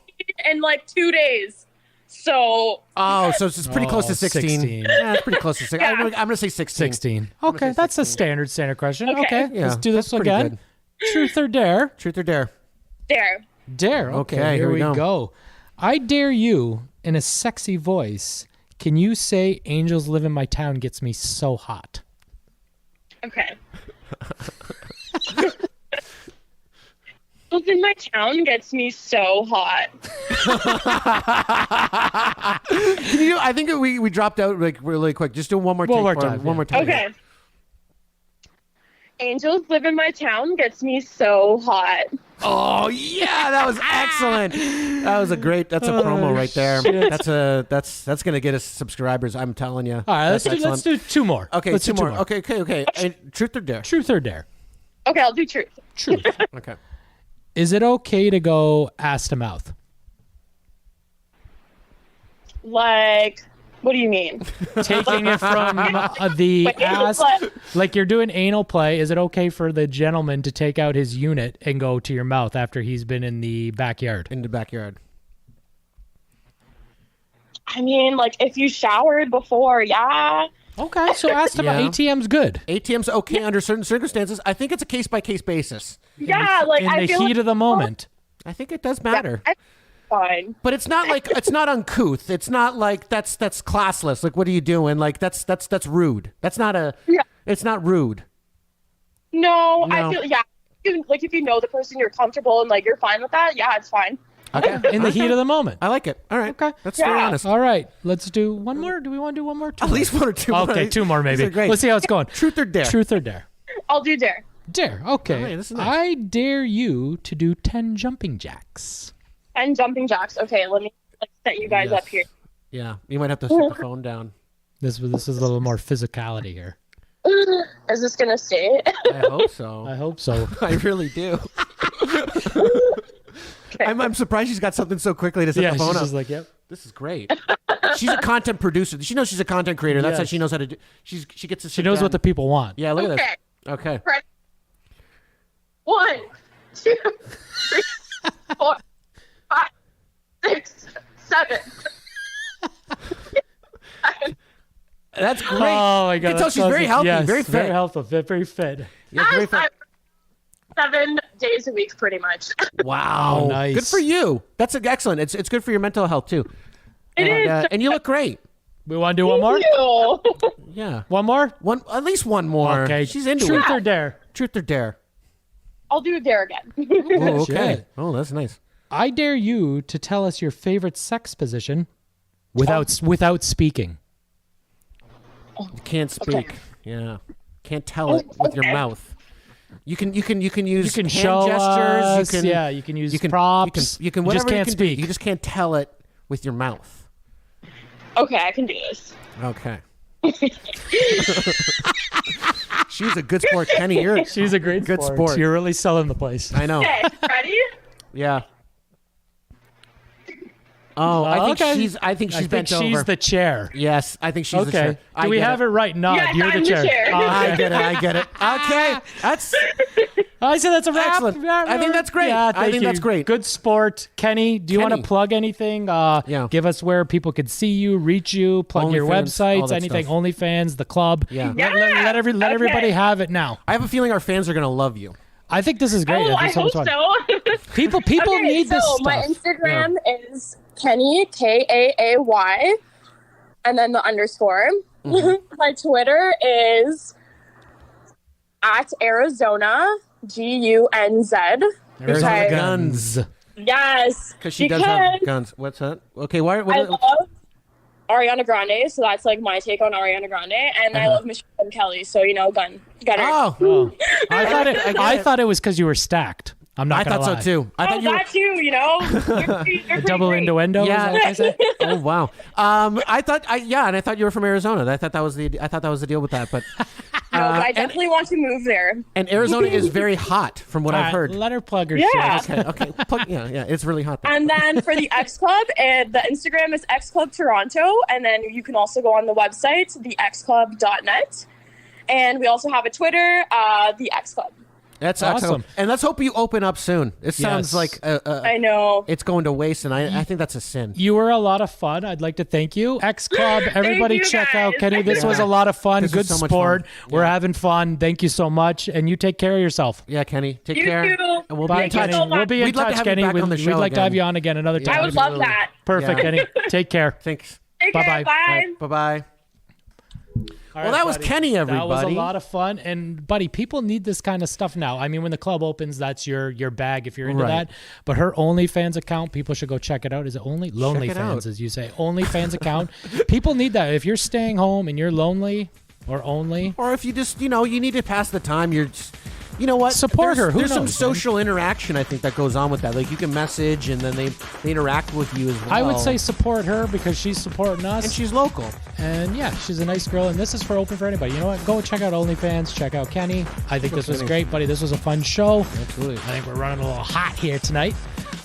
in like 2 days. So Oh, so it's pretty close to 16. 16. Yeah, it's pretty close to 16. I'm going to say 16. 16. Okay, that's a standard question. Okay. Okay, Yeah, let's do this that's pretty again. good. Truth or dare? Truth or dare? dare. Dare. Okay, here we go. I dare you, in a sexy voice, can you say Angels Live in My Town gets me so hot? Okay. Angels in My Town gets me so hot. Can you? I think we dropped out like really quick. Just do one more time. One more time. Okay. Angels Live in My Town gets me so hot. Oh yeah, that was excellent. That was a great. That's a promo right there. Shit. That's gonna get us subscribers. I'm telling you. All right, let's do two more. Okay, let's two do more. Okay. And truth or dare? Truth or dare? Okay, I'll do truth. Truth. Okay. Is it okay to go ass to mouth? Like, what do you mean? Taking it from the ass, like you're doing anal play. Is it okay for the gentleman to take out his unit and go to your mouth after he's been in the backyard? In the backyard. I mean, like, if you showered before, yeah. Okay, so ask him. ATM's good. ATM's okay under certain circumstances. I think it's a case-by-case basis. Yeah, like, in the heat of the moment. I think it does matter. Yeah, fine. But it's not like it's not uncouth. It's not like that's classless. Like, what are you doing? Like, that's rude. That's not a. Yeah. It's not rude. No, I feel like if you know the person, you're comfortable and like you're fine with that. Yeah, it's fine. Okay. In the heat of the moment. I like it. All right. Okay. Let's stay honest. All right. Let's do one more. Do we want to do one more? At least one or two more. Okay, two more maybe. Great. Let's see how it's going. Truth or dare? Truth or dare? I'll do dare. Dare. Okay. All right, this is nice. I dare you to do 10 jumping jacks. 10 jumping jacks. Okay, let me set you guys up here. Yeah, you might have to set the phone down. This is a little more physicality here. Is this gonna stay? I hope so. I hope so. I really do. I'm surprised she's got something so quickly to set the phone she's up. just like, yep. This is great. She's a content producer. She knows she's a content creator. That's how she knows how to do. She gets to. She knows what the people want. Yeah, look at this. Okay. 1, 2, 3, 4, 5, 6, 7. That's great. Oh my god! You can tell she's very healthy, yes, very fit. very healthy, very fit. Yeah, very fit. 7 days a week, pretty much. Wow, nice. Good for you. That's excellent. It's good for your mental health too. It is. And you look great. We want to do one more? You. Yeah, one more. At least one more. Okay, she's into Truth it. or dare? Truth or dare? I'll do dare again. Oh, okay. Shit. Oh, that's nice. I dare you to tell us your favorite sex position without speaking. You can't speak. Yeah, can't tell it with your mouth. You can use hand show gestures. us, You can use props. You can You whatever just can't you can speak. do. You just can't tell it with your mouth. Okay, I can do this. Okay. She's a good sport, Kenny. She's a great good sport. You're really selling the place. I know. Okay, ready? Yeah. Oh, I think she's bent over. She's the chair. Yes, I think she's the chair. Do we have it right? Nod. Yes, You're I'm the chair. the chair. Oh, I get it. Okay, that's I said that's a wrap. excellent. I think that's great. Yeah, I think that's great. Good sport, Kenny. Do you want to plug anything? Give us where people could see you, reach you, plug your OnlyFans, all websites, that anything. stuff. OnlyFans, the club. Yeah. Let everybody have it now. I have a feeling our fans are gonna love you. I think this is great. Oh, I hope much fun. so. People Okay, need this so stuff. my Instagram is Kenny, Kaay, and then the underscore. My Twitter is at Arizona, Gunz. Arizona Guns. Yes. Because she does have guns. What's that? Okay, why? I love Ariana Grande, so that's like my take on Ariana Grande, and I love Michelle and Kelly, so gunner. Oh. I thought it was because you were stacked. I'm not gonna lie. I thought so too. I thought you were... that too, You're double innuendo. Yeah. Is that what I said? Oh wow. I thought you were from Arizona. I thought that was the deal with that. But no, but I definitely want to move there. And Arizona is very hot, from what I've heard. Let her plug her Yeah. shit. Okay. Yeah. It's really hot there. And then for the X Club, the Instagram is X Club Toronto, and then you can also go on the website, thexclub.net. And we also have a Twitter, the X Club. That's awesome. And let's hope you open up soon. It sounds like I know it's going to waste, and I think that's a sin. You were a lot of fun. I'd like to thank you. X Club, everybody you, check guys. out Kenny. This was a lot of fun. This Good was so much sport. fun. We're having fun. Thank you so much. And you take care of yourself. Yeah, Kenny. Take You care. too. We'll Bye, be in touch. Kenny. We'll be in We'd love to touch, have you Kenny. back on the We'd show like to again. have you on again another time. I would love that. Perfect, Yeah. Kenny. Take care. Thanks. Take care. Bye-bye. Bye. Bye-bye. All Well, right, that was buddy. Kenny, That was a everybody. lot of fun. And, buddy, people need this kind of stuff now. I mean, when the club opens, that's your bag if you're into Right. that. But her OnlyFans account, people should go check it out. Is it only? Lonely it out. Fans, as you say. OnlyFans account. People need that. If you're staying home and you're lonely or only. Or if you just, you need to pass the time, you're just, you know what? Support her. Who There's some knows, social interaction, I think, that goes on with that. Like, you can message, and then they interact with you as well. I would say support her because she's supporting us. And she's local. And yeah, she's a nice girl. And this is for open for anybody. You know what? Go check out OnlyFans. Check out Kenny. I think this was great, buddy. This was a fun show. Absolutely. I think we're running a little hot here tonight.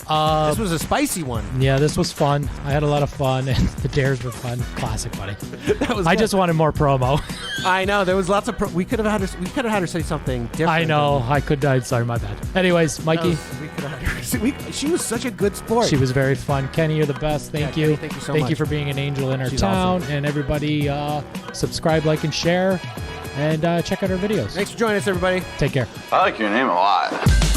This was a spicy one. Yeah, this was fun. I had a lot of fun, and the dares were fun. Classic, buddy. That was I good. just wanted more promo. I know there was lots of. We could have had her say something different. I know. I could. Sorry, my bad. Anyways, Mikey. We could have had her. She was such a good sport. She was very fun. Kenny, you're the best. Thank you. Kenny, thank you so Thank much. you for being an angel in our She's town. awesome. And everybody, subscribe, like, and share. And check out our videos. Thanks for joining us, everybody. Take care. I like your name a lot.